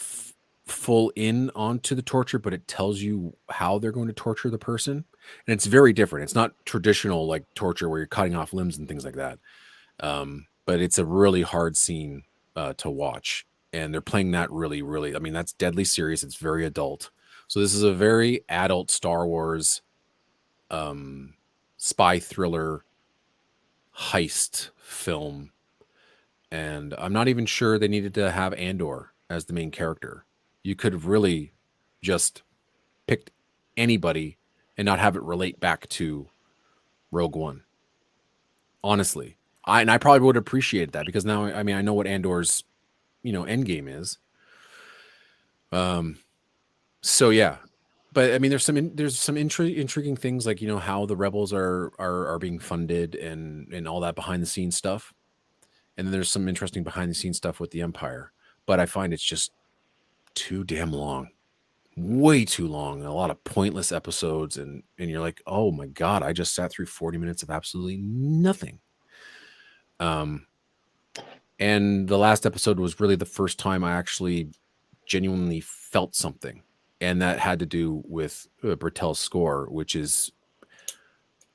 full in onto the torture, but it tells you how they're going to torture the person. And it's very different. It's not traditional like torture where you're cutting off limbs and things like that. But it's a really hard scene to watch. And they're playing that really, really, I mean, that's deadly serious. It's very adult. So this is a very adult Star Wars spy thriller heist film. And I'm not even sure they needed to have Andor as the main character. You could have really just picked anybody and not have it relate back to Rogue One. Honestly. I probably would appreciate that, because now, I mean, I know what Andor's, end game is. So yeah. But I mean, there's some intriguing things, like, how the rebels are being funded and all that behind the scenes stuff. And then there's some interesting behind the scenes stuff with the Empire. but I find it's just too damn long, way too long. A lot of pointless episodes, and you're like, oh my god, I just sat through 40 minutes of absolutely nothing. And the last episode was really the first time I actually genuinely felt something, and that had to do with Bertel's score, which is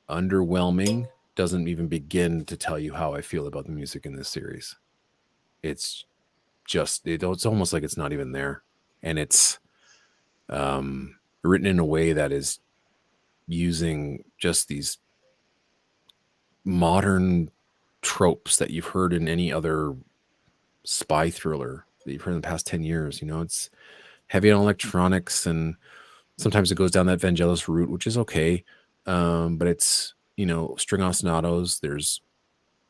underwhelming. Doesn't even begin to tell you how I feel about the music in this series. It's just it's almost like it's not even there, and it's written in a way that is using just these modern tropes that you've heard in any other spy thriller that you've heard in the past 10 years. It's heavy on electronics, and sometimes it goes down that Vangelis route, which is okay. But it's, string ostinatos. There's,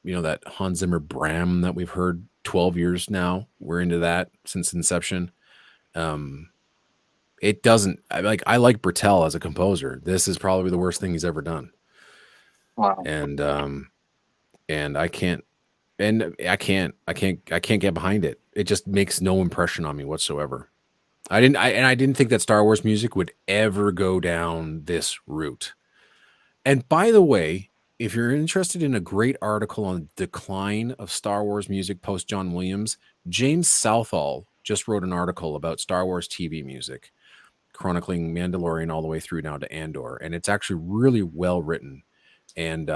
that Hans Zimmer Bram that we've heard 12 years now. We're into that since inception. It doesn't, I like Bertel as a composer. This is probably the worst thing he's ever done. Wow. And I can't get behind it. It just makes no impression on me whatsoever. I didn't think that Star Wars music would ever go down this route. And by the way, if you're interested in a great article on the decline of Star Wars music post John Williams, James Southall just wrote an article about Star Wars TV music, chronicling Mandalorian all the way through now to Andor, and it's actually really well written. And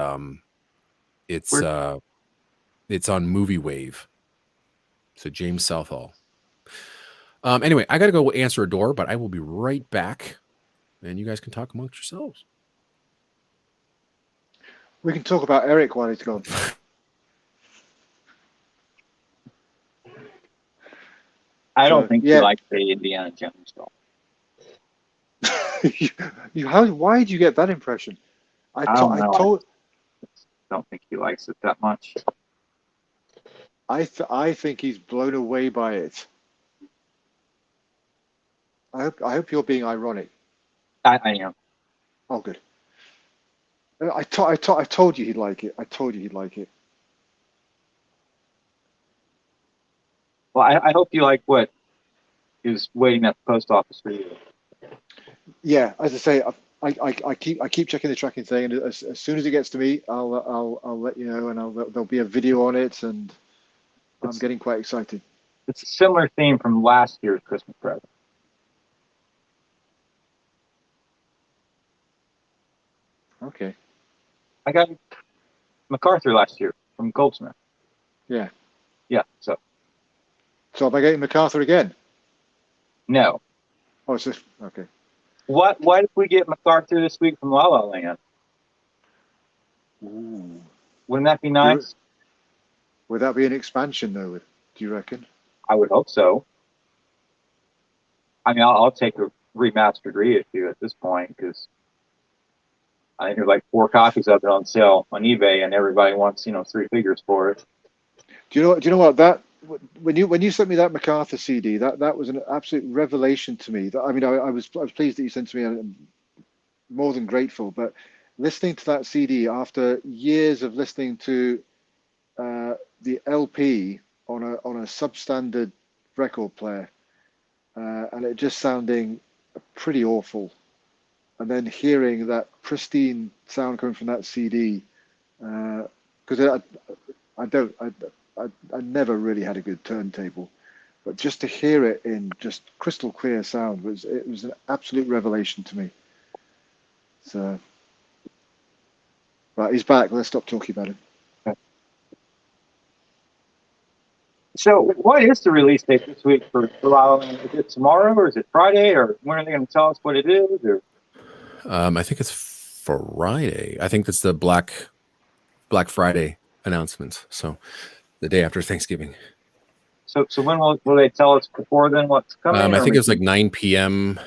it's on Movie Wave. So James Southall. Anyway, I got to go answer a door, but I will be right back, and you guys can talk amongst yourselves. We can talk about Eric while he's gone. I don't think you like the Indiana Jones though. Why did you get that impression? I don't think he likes it that much. I think he's blown away by it. I hope you're being ironic. I am. Oh, good. I told you he'd like it. I told you he'd like it. Well, I hope you like what he was waiting at the post office for you. Yeah, as I say, I keep checking the tracking thing, and as soon as it gets to me, I'll let you know, and there'll be a video on it, and I'm getting quite excited. It's a similar theme from last year's Christmas present. Okay. I got MacArthur last year from Goldsmith. Yeah. Yeah. So am I getting MacArthur again? No. Oh, it's just okay. What if we get MacArthur this week from La La Land? Ooh. Wouldn't that be nice? Would that be an expansion, though? Do you reckon? I would hope so. I mean, I'll take a remastered reissue at this point, because I think there's like 4 copies of it on sale on eBay, and everybody wants 3 figures for it. Do you know what that? When you sent me that MacArthur CD, that was an absolute revelation to me. I mean, I was pleased that you sent to me, and I'm more than grateful. But listening to that CD after years of listening to the LP on a substandard record player, and it just sounding pretty awful, and then hearing that pristine sound coming from that CD, because I never really had a good turntable, but just to hear it in just crystal clear sound was an absolute revelation to me. So, right, he's back. Let's stop talking about him. So, what is the release date this week for La La Land? Is it tomorrow, or is it Friday, or when are they going to tell us what it is? Or I think it's Friday. I think that's the Black Friday announcement. So, the day after Thanksgiving. So when will they tell us before then what's coming? I think it was like 9 p.m.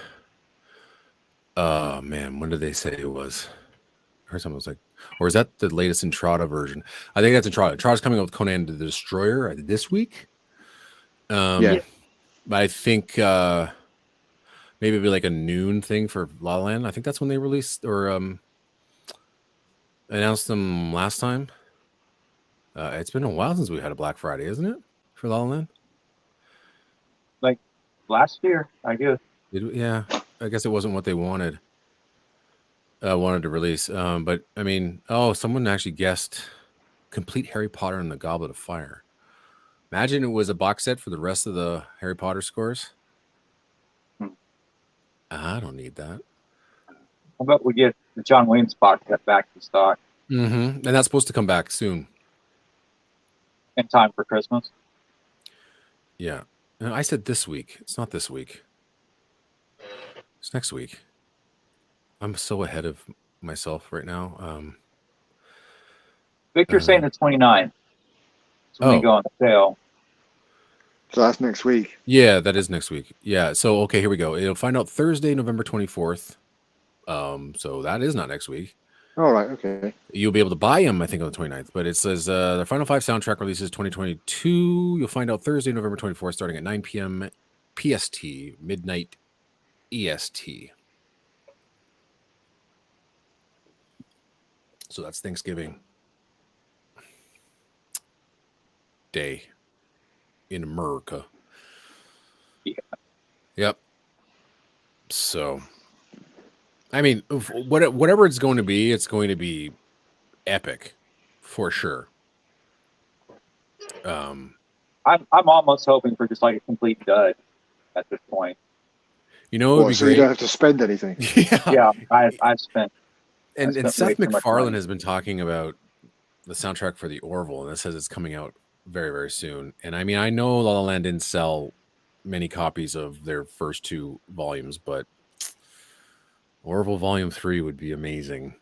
Man, when did they say it was? I heard someone was like, or is that the latest Entrada version? I think that's Entrada. Entrada's coming out with Conan the Destroyer this week. Yeah. But I think maybe it'd be like a noon thing for La La Land. I think that's when they released or announced them last time. It's been a while since we had a Black Friday, isn't it? For La La Land? last year, I guess. Yeah, I guess it wasn't what they wanted to release. But I mean, someone actually guessed complete Harry Potter and the Goblet of Fire. Imagine it was a box set for the rest of the Harry Potter scores. Hmm. I don't need that. How about we get the John Williams box set back to stock And that's supposed to come back soon. in time for Christmas? Yeah. No, I said this week. It's not this week. It's next week. I'm so ahead of myself right now. Victor's saying the 29th. So we go on the sale. So that's next week. Yeah, that is next week. Yeah. So okay, here we go. It'll find out Thursday, November 24th. So that is not next week. All right. Okay. You'll be able to buy them, I think, on the 29th. But it says the Final 5 soundtrack releases 2022. You'll find out Thursday, November 24th, starting at 9 p.m. PST, midnight EST. So that's Thanksgiving Day in America. Yeah. Yep. So, I mean, whatever it's going to be epic for sure. I'm almost hoping for just like a complete dud at this point. You know, it would be so great. You don't have to spend anything. Yeah, I've spent. And way Seth too much MacFarlane money. has been talking about the soundtrack for the Orville, and it says it's coming out very, very soon. And I mean, I know La La Land didn't sell many copies of their first 2 volumes, but Orville Volume 3 would be amazing.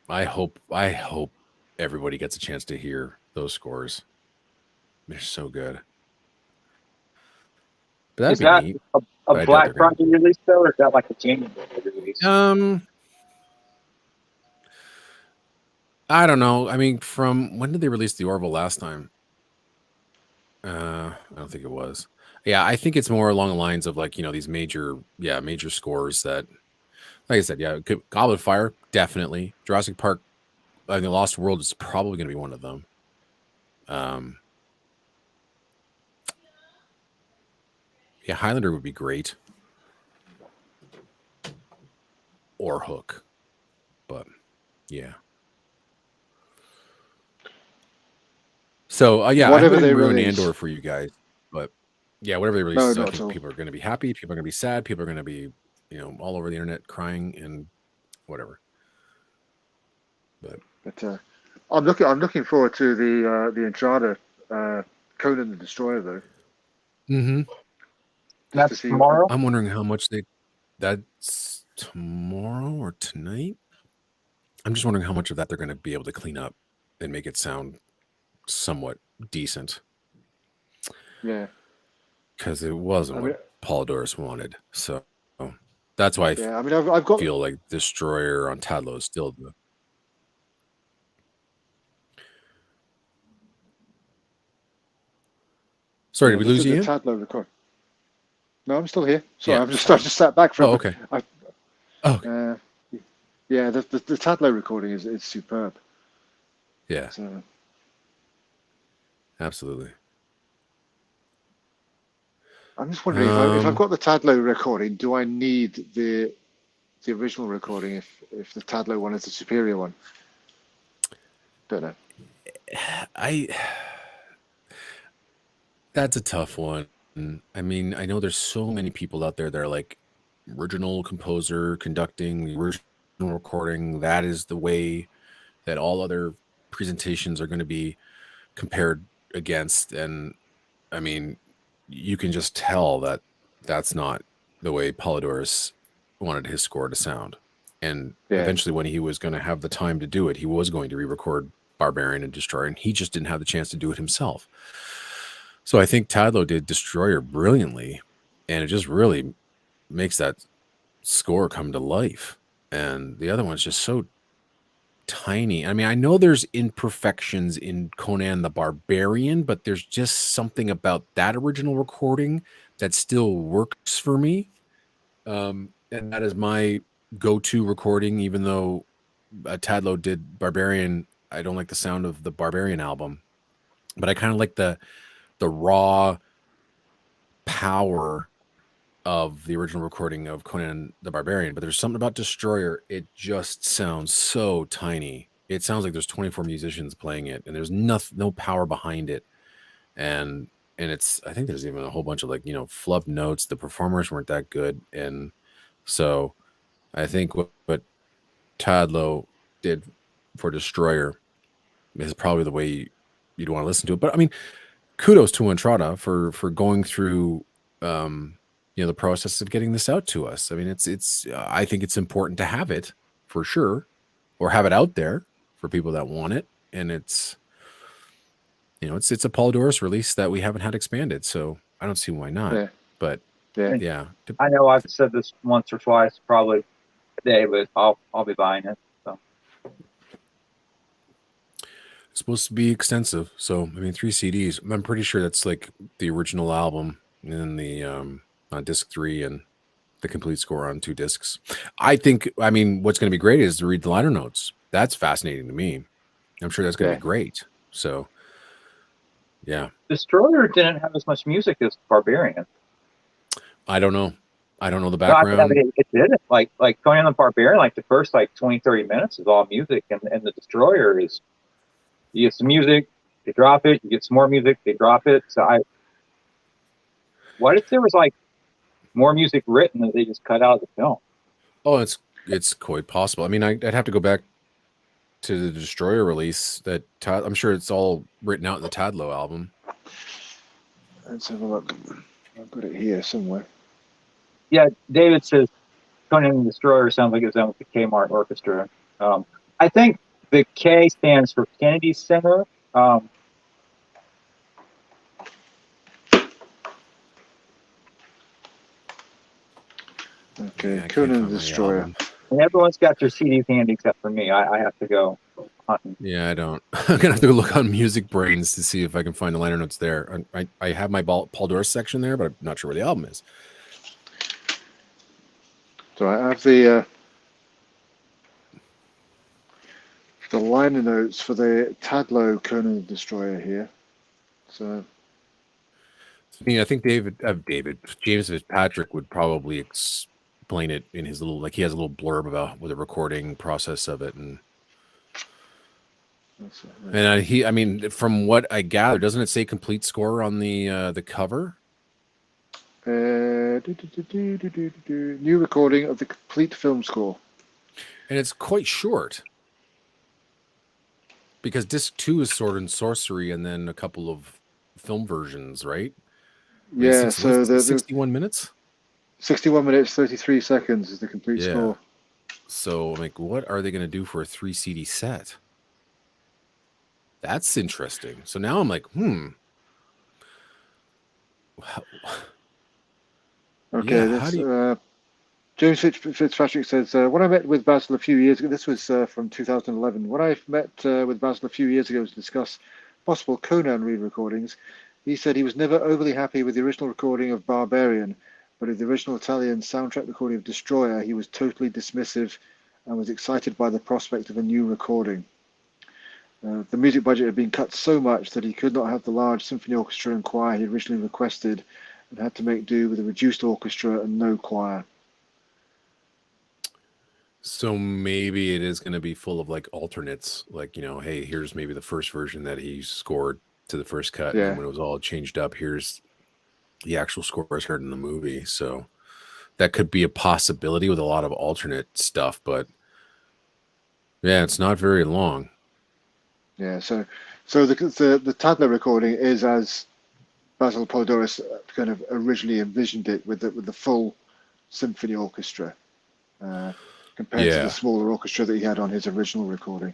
I hope everybody gets a chance to hear those scores. They're so good. But that'd Is be that neat. a Black Friday release though, or is that like a January release? I don't know. I mean, from when did they release the Orville last time? I don't think it was. Yeah, I think it's more along the lines of like, these major scores that, like I said, Goblet of Fire, definitely. Jurassic Park, I think Lost World is probably going to be one of them. Highlander would be great. Or Hook. But, yeah. So, Whatever they ruin release. Andor for you guys. But, yeah, whatever they release, No, I not at all. think people are going to be happy. People are going to be sad. People are going to be, all over the internet crying and whatever. But I'm looking forward to the Entrada Conan the Destroyer though. Mm-hmm. That's tomorrow. I'm wondering how much that's tomorrow or tonight. I'm just wondering how much of that they're going to be able to clean up and make it sound somewhat decent. Yeah. Because it wasn't what Polydorus wanted. So that's why I've got feel like Destroyer on Tadlow is still the. Sorry, did we lose you? Tadlow record. No, I'm still here. Sorry, Yeah. I just sat back for a okay. the Tadlow recording is superb. Yeah. So, absolutely. I'm just wondering if I've got the Tadlow recording, do I need the original recording if the Tadlow one is the superior one? Don't know. That's a tough one. I mean, I know there's so many people out there that are like original composer conducting the original recording. That is the way that all other presentations are going to be compared against. And I mean, you can just tell that that's not the way Polydorus wanted his score to sound. And eventually when he was going to have the time to do it, he was going to re-record Barbarian and Destroyer, and he just didn't have the chance to do it himself. So I think Tadlow did Destroyer brilliantly, and it just really makes that score come to life. And the other one's just so tiny. I mean, I know there's imperfections in Conan the Barbarian, but there's just something about that original recording that still works for me. And that is my go-to recording, even though Tadlow did Barbarian. I don't like the sound of the Barbarian album, but I kind of like the raw power of the original recording of Conan the Barbarian, but there's something about Destroyer. It just sounds so tiny. It sounds like there's 24 musicians playing it, and there's no power behind it. And it's, I think there's even a whole bunch of like, flubbed notes. The performers weren't that good, and so I think what Todd Lowe did for Destroyer is probably the way you'd want to listen to it. But I mean, kudos to Entrada for going through the process of getting this out to us. I mean, it's I think it's important to have it for sure, or have it out there for people that want it. And it's it's a Polydorus release that we haven't had expanded, so I don't see why not. Yeah. But yeah. I know I've said this once or twice, probably today, but I'll be buying it. So It's supposed to be extensive, so I mean 3 CDs. I'm pretty sure that's like the original album and then the on disc 3 and the complete score on 2 discs. I mean what's going to be great is to read the liner notes. That's fascinating to me. I'm sure that's going to be great. So yeah. Destroyer didn't have as much music as Barbarian. I don't know the background. I mean, it didn't. Like Conan the Barbarian, like the first 20, 30 minutes is all music, and the Destroyer is, you get some music, they drop it, you get some more music, they drop it. So what if there was more music written that they just cut out of the film? Oh, it's quite possible. I mean, I'd have to go back to the Destroyer release that I'm sure it's all written out in the Todd Lowe album. Let's have a look. I've got it here somewhere. Yeah, David says Conan the Destroyer sounds like it's done with the Kmart Orchestra. I think the K stands for Kennedy Center. Okay, Yeah, Conan the Destroyer. And everyone's got their CDs handy except for me. I have to go hunting. Yeah, I don't. I'm gonna have to go look on Music Brains to see if I can find the liner notes there. I have my Paul Doris section there, but I'm not sure where the album is. So I have the liner notes for the Todd Lowe Conan the Destroyer here. So I mean, I think James Fitzpatrick would probably explain it in his little, he has a little blurb about the recording process of it, and I mean, from what I gather, doesn't it say complete score on the cover? New recording of the complete film score, and it's quite short because disc 2 is Sword and Sorcery, and then a couple of film versions, right? Yeah, so the 61 minutes. 61 minutes 33 seconds is the complete score. So I'm like, what are they going to do for a 3 CD set? That's interesting. So now I'm like, Okay, yeah, James Fitzpatrick says, when I met with Basil a few years ago, this was from 2011, when I met with Basil a few years ago to discuss possible Conan re-recordings, he said he was never overly happy with the original recording of Barbarian, but with the original Italian soundtrack recording of Destroyer, he was totally dismissive and was excited by the prospect of a new recording. The music budget had been cut so much that he could not have the large symphony orchestra and choir he originally requested, and had to make do with a reduced orchestra and no choir. So maybe it is going to be full of alternates, hey, here's maybe the first version that he scored to the first cut, and when it was all changed up, here's the actual scores heard in the movie. So that could be a possibility with a lot of alternate stuff, but yeah, it's not very long. Yeah, so the Todd Lowe recording is as Basil Polydorus kind of originally envisioned it, with the full symphony orchestra, compared to the smaller orchestra that he had on his original recording.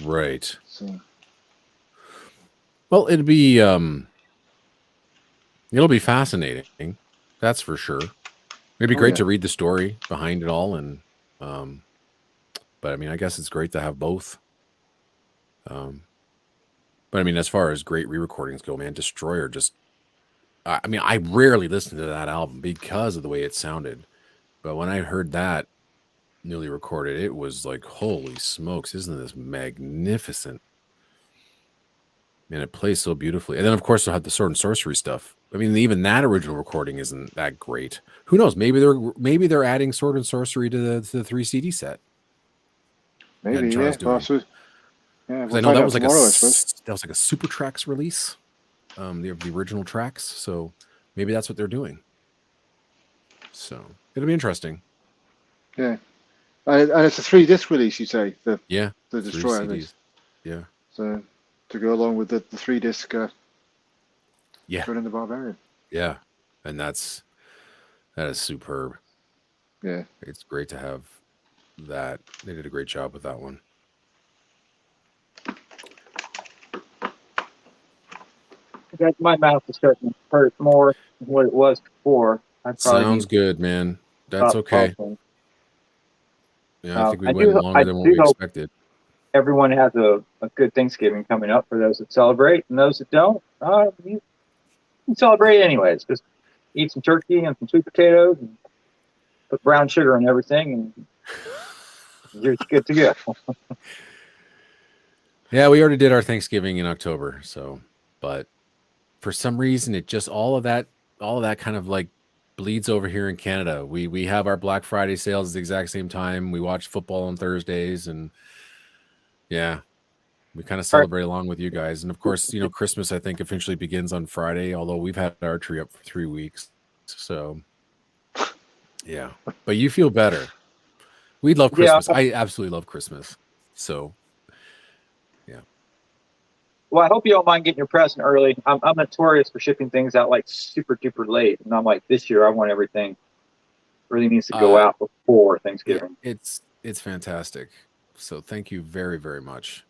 Right. So, well, it'll be fascinating. That's for sure. It'd be great to read the story behind it all, and but I mean, I guess it's great to have both. But I mean, as far as great re-recordings go, man, Destroyer just, I mean, I rarely listen to that album because of the way it sounded. But when I heard that newly recorded, it was like, holy smokes, isn't this magnificent? and it plays so beautifully. And then of course they'll have the sword and sorcery stuff. I mean, even that original recording isn't that great. Who knows? Maybe they're adding sword and sorcery to the 3 CD set. Maybe, That yeah. Char's doing. Yeah, I know that was like a Super Tracks release, the original tracks. So maybe that's what they're doing. So it'll be interesting. Yeah, and it's a 3-disc release, you say? The 3 Destroyer CDs. release. Yeah. So to go along with the 3-disc Yeah. Conan the Barbarian. Yeah, and that is superb. Yeah, It's great to have that. They did a great job with that one. My mouth is starting to hurt more than what it was before. Sounds good, man. That's okay. Yeah, I think we went longer than what we expected. Everyone has a good Thanksgiving coming up for those that celebrate, and those that don't, you can celebrate anyways. Just eat some turkey and some sweet potatoes, and put brown sugar in everything, and you're good to go. Yeah, we already did our Thanksgiving in October, but for some reason it just all of that kind of like bleeds over here in Canada. We have our Black Friday sales at the exact same time. We watch football on Thursdays, and yeah, we kind of celebrate along with you guys. And of course, Christmas I think officially begins on Friday, although we've had our tree up for 3 weeks. So yeah, but you feel better. We love Christmas. Yeah. I absolutely love Christmas. So yeah. Well, I hope you don't mind getting your present early. I'm notorious for shipping things out like super duper late, and I'm like, this year I want everything really needs to go out before Thanksgiving. Yeah, it's fantastic. So thank you very, very much.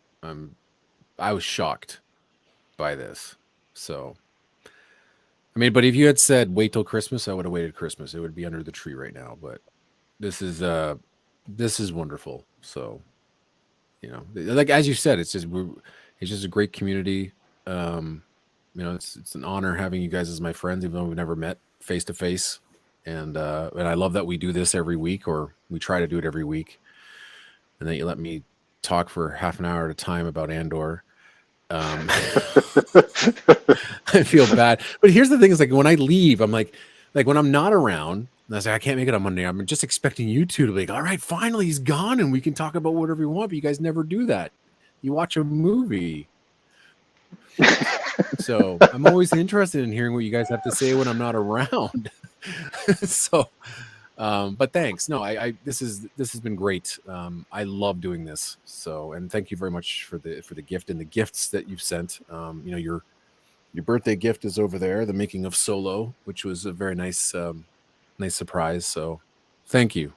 I was shocked by this. So I mean, but if you had said wait till Christmas, I would have waited Christmas. It would be under the tree right now. But this is wonderful. So like as you said, it's just a great community. It's an honor having you guys as my friends, even though we've never met face to face. And I love that we do this every week, or we try to do it every week, and that you let me talk for half an hour at a time about Andor. I feel bad, but here's the thing: is like when I leave, I'm like when I'm not around, and I say I can't make it on Monday. I'm just expecting you two to be like, all right, finally he's gone, and we can talk about whatever we want. But you guys never do that. You watch a movie. So I'm always interested in hearing what you guys have to say when I'm not around. So, but thanks. No, this has been great. I love doing this. So, and thank you very much for the gift and the gifts that you've sent. Your birthday gift is over there, the making of Solo, which was a very nice surprise. So thank you.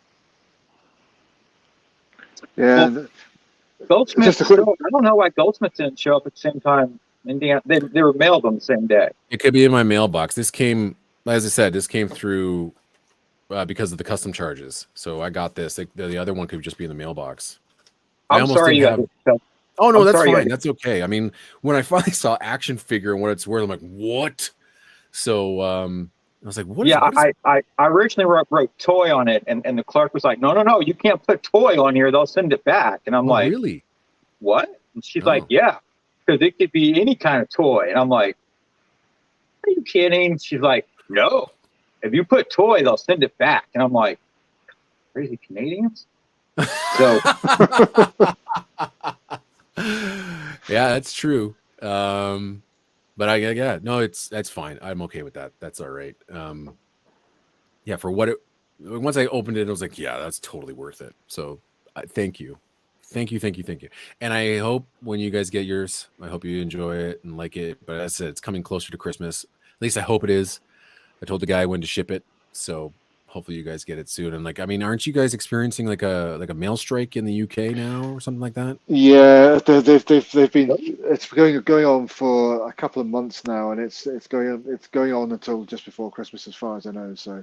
Yeah. Well, Goldsmith, I don't know why Goldsmith didn't show up at the same time. Indiana, they were mailed on the same day. It could be in my mailbox. This came, as I said, through because of the custom charges. So I got this. The other one could just be in the mailbox. I'm sorry. Oh no, that's fine. That's okay. I mean, when I finally saw action figure and what it's worth, I'm like, what? So I was like, what? Yeah, I originally wrote toy on it, and the clerk was like, no, you can't put toy on here. They'll send it back. And I'm like, really? What? And she's like, yeah, because it could be any kind of toy. And I'm like, are you kidding? She's like, no. If you put toy, they'll send it back. And I'm like, crazy Canadians. So yeah, that's true. But that's fine. I'm okay with that. That's all right. Yeah, for what once I opened it, I was like, yeah, that's totally worth it. So thank you. And I hope when you guys get yours, I hope you enjoy it and like it. But as I said, it's coming closer to Christmas. At least I hope it is. I told the guy when to ship it, so hopefully you guys get it soon. And like, I mean, aren't you guys experiencing like a mail strike in the UK now or something like that? Yeah, they've been. It's going on for a couple of months now, and it's going on until just before Christmas, as far as I know. So,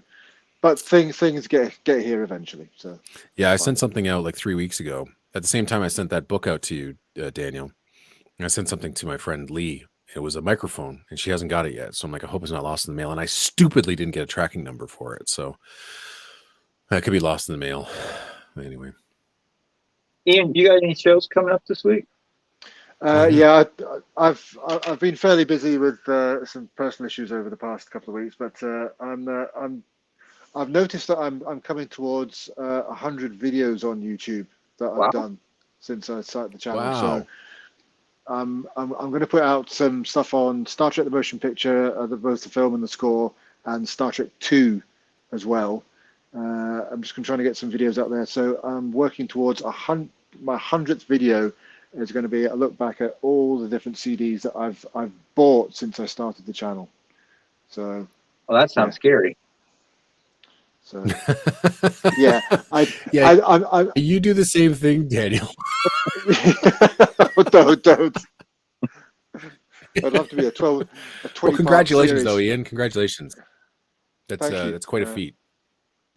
but things get here eventually. So yeah, I sent something out like 3 weeks ago. At the same time, I sent that book out to you, Daniel. And I sent something to my friend Lee. It was a microphone, and she hasn't got it yet. So I'm like, I hope it's not lost in the mail. And I stupidly didn't get a tracking number for it, so that could be lost in the mail. Anyway, Ian, you got any shows coming up this week? Yeah, I've been fairly busy with some personal issues over the past couple of weeks, but I've noticed that I'm coming towards 100 videos on YouTube that I've Wow. done since I started the channel. Wow. So I'm going to put out some stuff on Star Trek: The Motion Picture, both the film and the score, and Star Trek 2 as well. I'm just trying to get some videos out there. So I'm working towards my 100th video is going to be a look back at all the different CDs that I've bought since I started the channel. So Well, that sounds scary. so yeah, Yeah. You do the same thing, Daniel. don't. I'd love to be a 20 Well, congratulations, series. though, Ian. Congratulations. Thank you. That's quite a feat.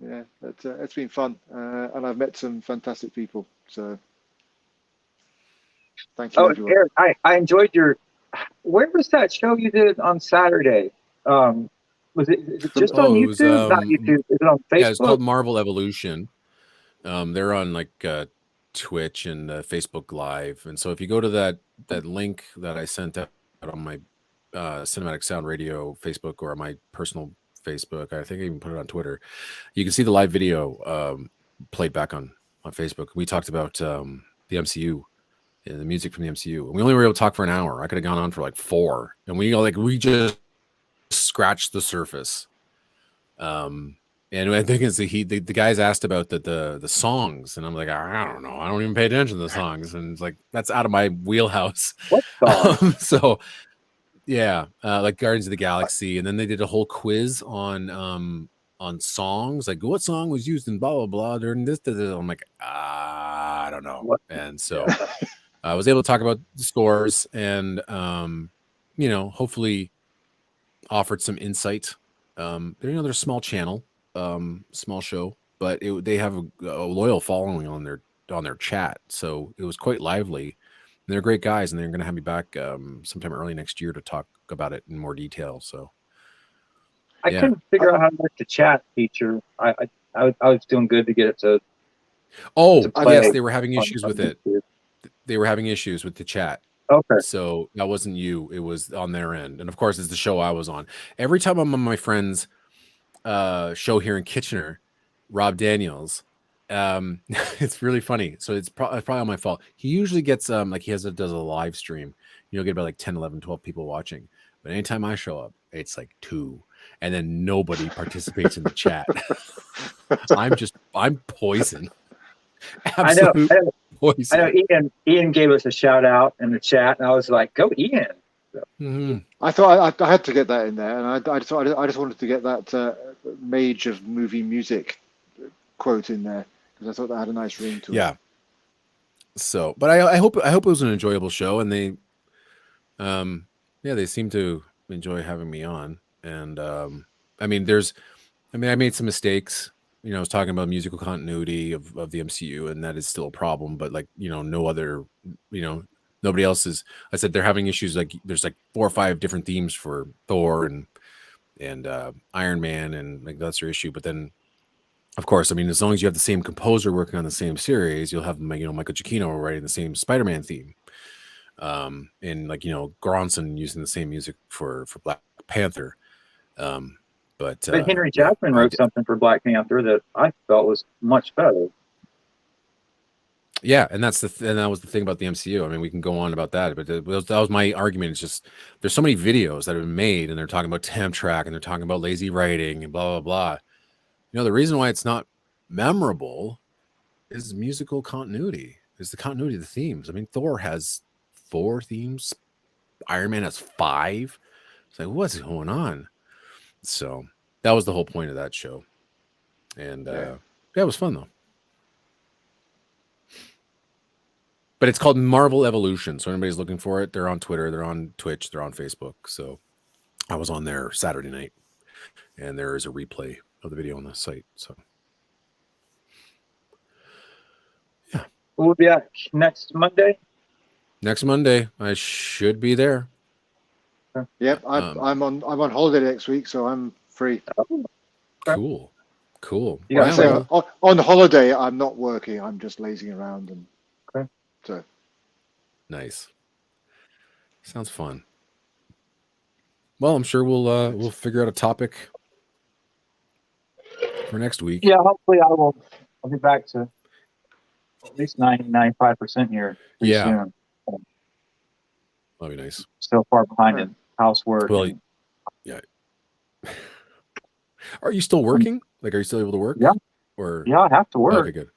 Yeah, it's been fun, and I've met some fantastic people. So thank you, Oh, everyone. Eric, I enjoyed your. Where was that show you did on Saturday? Was it just on it was, YouTube? Not YouTube. Is it on Facebook? Yeah, it's called Marvel Evolution. They're on like Twitch and Facebook Live, and so if you go to that link that I sent out on my Cinematic Sound Radio Facebook or on my personal Facebook, I think I even put it on Twitter. You can see the live video played back on Facebook. We talked about the MCU and the music from the MCU. We only were able to talk for an hour. I could have gone on for like 4, and we just scratched the surface. And I think it's the guys asked about the songs, and I'm like, I don't know, I don't even pay attention to the songs, and it's like that's out of my wheelhouse. What song? So yeah, like Guardians of the Galaxy, and then they did a whole quiz on songs, like what song was used in blah blah blah during this. I'm like, I don't know, What? and so I was able to talk about the scores, and hopefully offered some insight. They're a small channel. Small show, but they have a loyal following on their chat, so it was quite lively. And they're great guys, and they're going to have me back sometime early next year to talk about it in more detail. So I couldn't figure out how to work the chat feature. I was doing good to get it to. Yes, they were having issues with it. They were having issues with the chat. Okay. So that wasn't you; it was on their end. And of course, it's the show I was on. Every time I'm on my friend's show here in Kitchener, Rob Daniels, it's really funny. So it's probably my fault. He usually gets like he does a live stream. You'll get about like 10, 11, 12 people watching. But anytime I show up, it's like 2, and then nobody participates in the chat. I'm poison. Absolute poison. I know Ian gave us a shout out in the chat, and I was like, go Ian. Mm-hmm. I thought I had to get that in there, and I just wanted to get that Mage of Movie Music quote in there because I thought that had a nice ring to it. Yeah. So, but I hope it was an enjoyable show, and they, they seem to enjoy having me on. And I made some mistakes. I was talking about musical continuity of the MCU, and that is still a problem. But like no other, nobody else is. I said they're having issues. Like there's like 4 or 5 different themes for Thor and Iron Man, and like that's their issue. But then, of course, as long as you have the same composer working on the same series, you'll have Michael Giacchino writing the same Spider-Man theme, and like Gronson using the same music for Black Panther. But Henry Jackman wrote something for Black Panther that I felt was much better. Yeah, and that was the thing about the MCU. We can go on about that, but that was my argument. It's just there's so many videos that have been made, and they're talking about temp track, and they're talking about lazy writing, and blah blah blah. The reason why it's not memorable is musical continuity. Is the continuity of the themes. Thor has 4 themes. Iron Man has 5. It's like, what's going on? So that was the whole point of that show, and it was fun though. But it's called Marvel Evolution, so anybody's looking for it, they're on Twitter, they're on Twitch, they're on Facebook. So I was on there Saturday night, and there is a replay of the video on the site. So yeah, We'll be back next Monday. Next Monday, I should be there. Yep, I'm on holiday next week, so I'm free. Cool. Yeah, So on holiday, I'm not working. I'm just lazing around and. Okay. So. Nice. Sounds fun. Well, I'm sure we'll figure out a topic for next week. Yeah, hopefully I'll be back to at least 95% here pretty soon. That'd be nice. So far behind in housework. Well, yeah. Are you still working? Like, are you still able to work? Yeah. Or yeah, I have to work. Okay, good.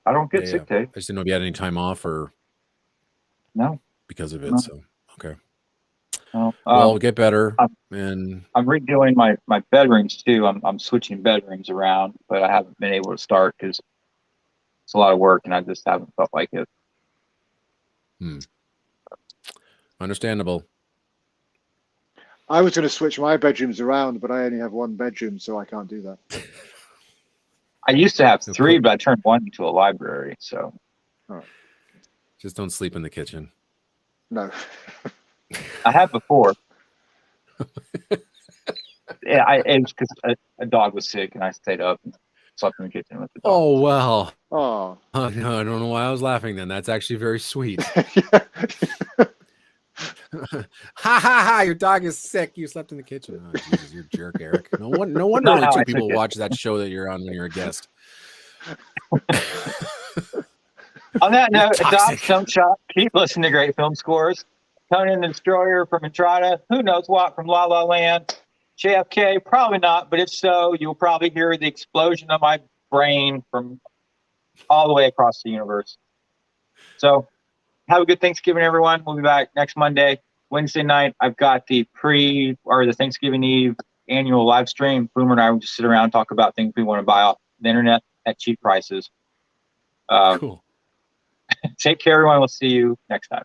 I don't get sick days. I just didn't know if you had any time off or no because of it. No. So okay. No. Well, get better. I'm redoing my bedrooms too. I'm switching bedrooms around, but I haven't been able to start because it's a lot of work and I just haven't felt like it. Understandable. I was going to switch my bedrooms around, but I only have one bedroom, so I can't do that. I used to have 3, but I turned one into a library. So, just don't sleep in the kitchen. No, I have before. Yeah, it was because a dog was sick and I stayed up and slept in the kitchen with the dog. Oh well. oh, No, I don't know why I was laughing. Then that's actually very sweet. Ha ha ha! Your dog is sick. You slept in the kitchen. Oh, Jesus, you're a jerk, Eric. No wonder only 2 people watch that show that you're on when you're a guest. On that note, adopt, don't shop. Keep listening to great film scores. Conan the Destroyer from Entrada. Who knows what from La La Land. JFK, probably not, but if so, you'll probably hear the explosion of my brain from all the way across the universe. So, have a good Thanksgiving, everyone. We'll be back next Monday. Wednesday night, I've got the Thanksgiving Eve annual live stream. Boomer and I will just sit around and talk about things we want to buy off the internet at cheap prices. Cool. Take care, everyone. We'll see you next time.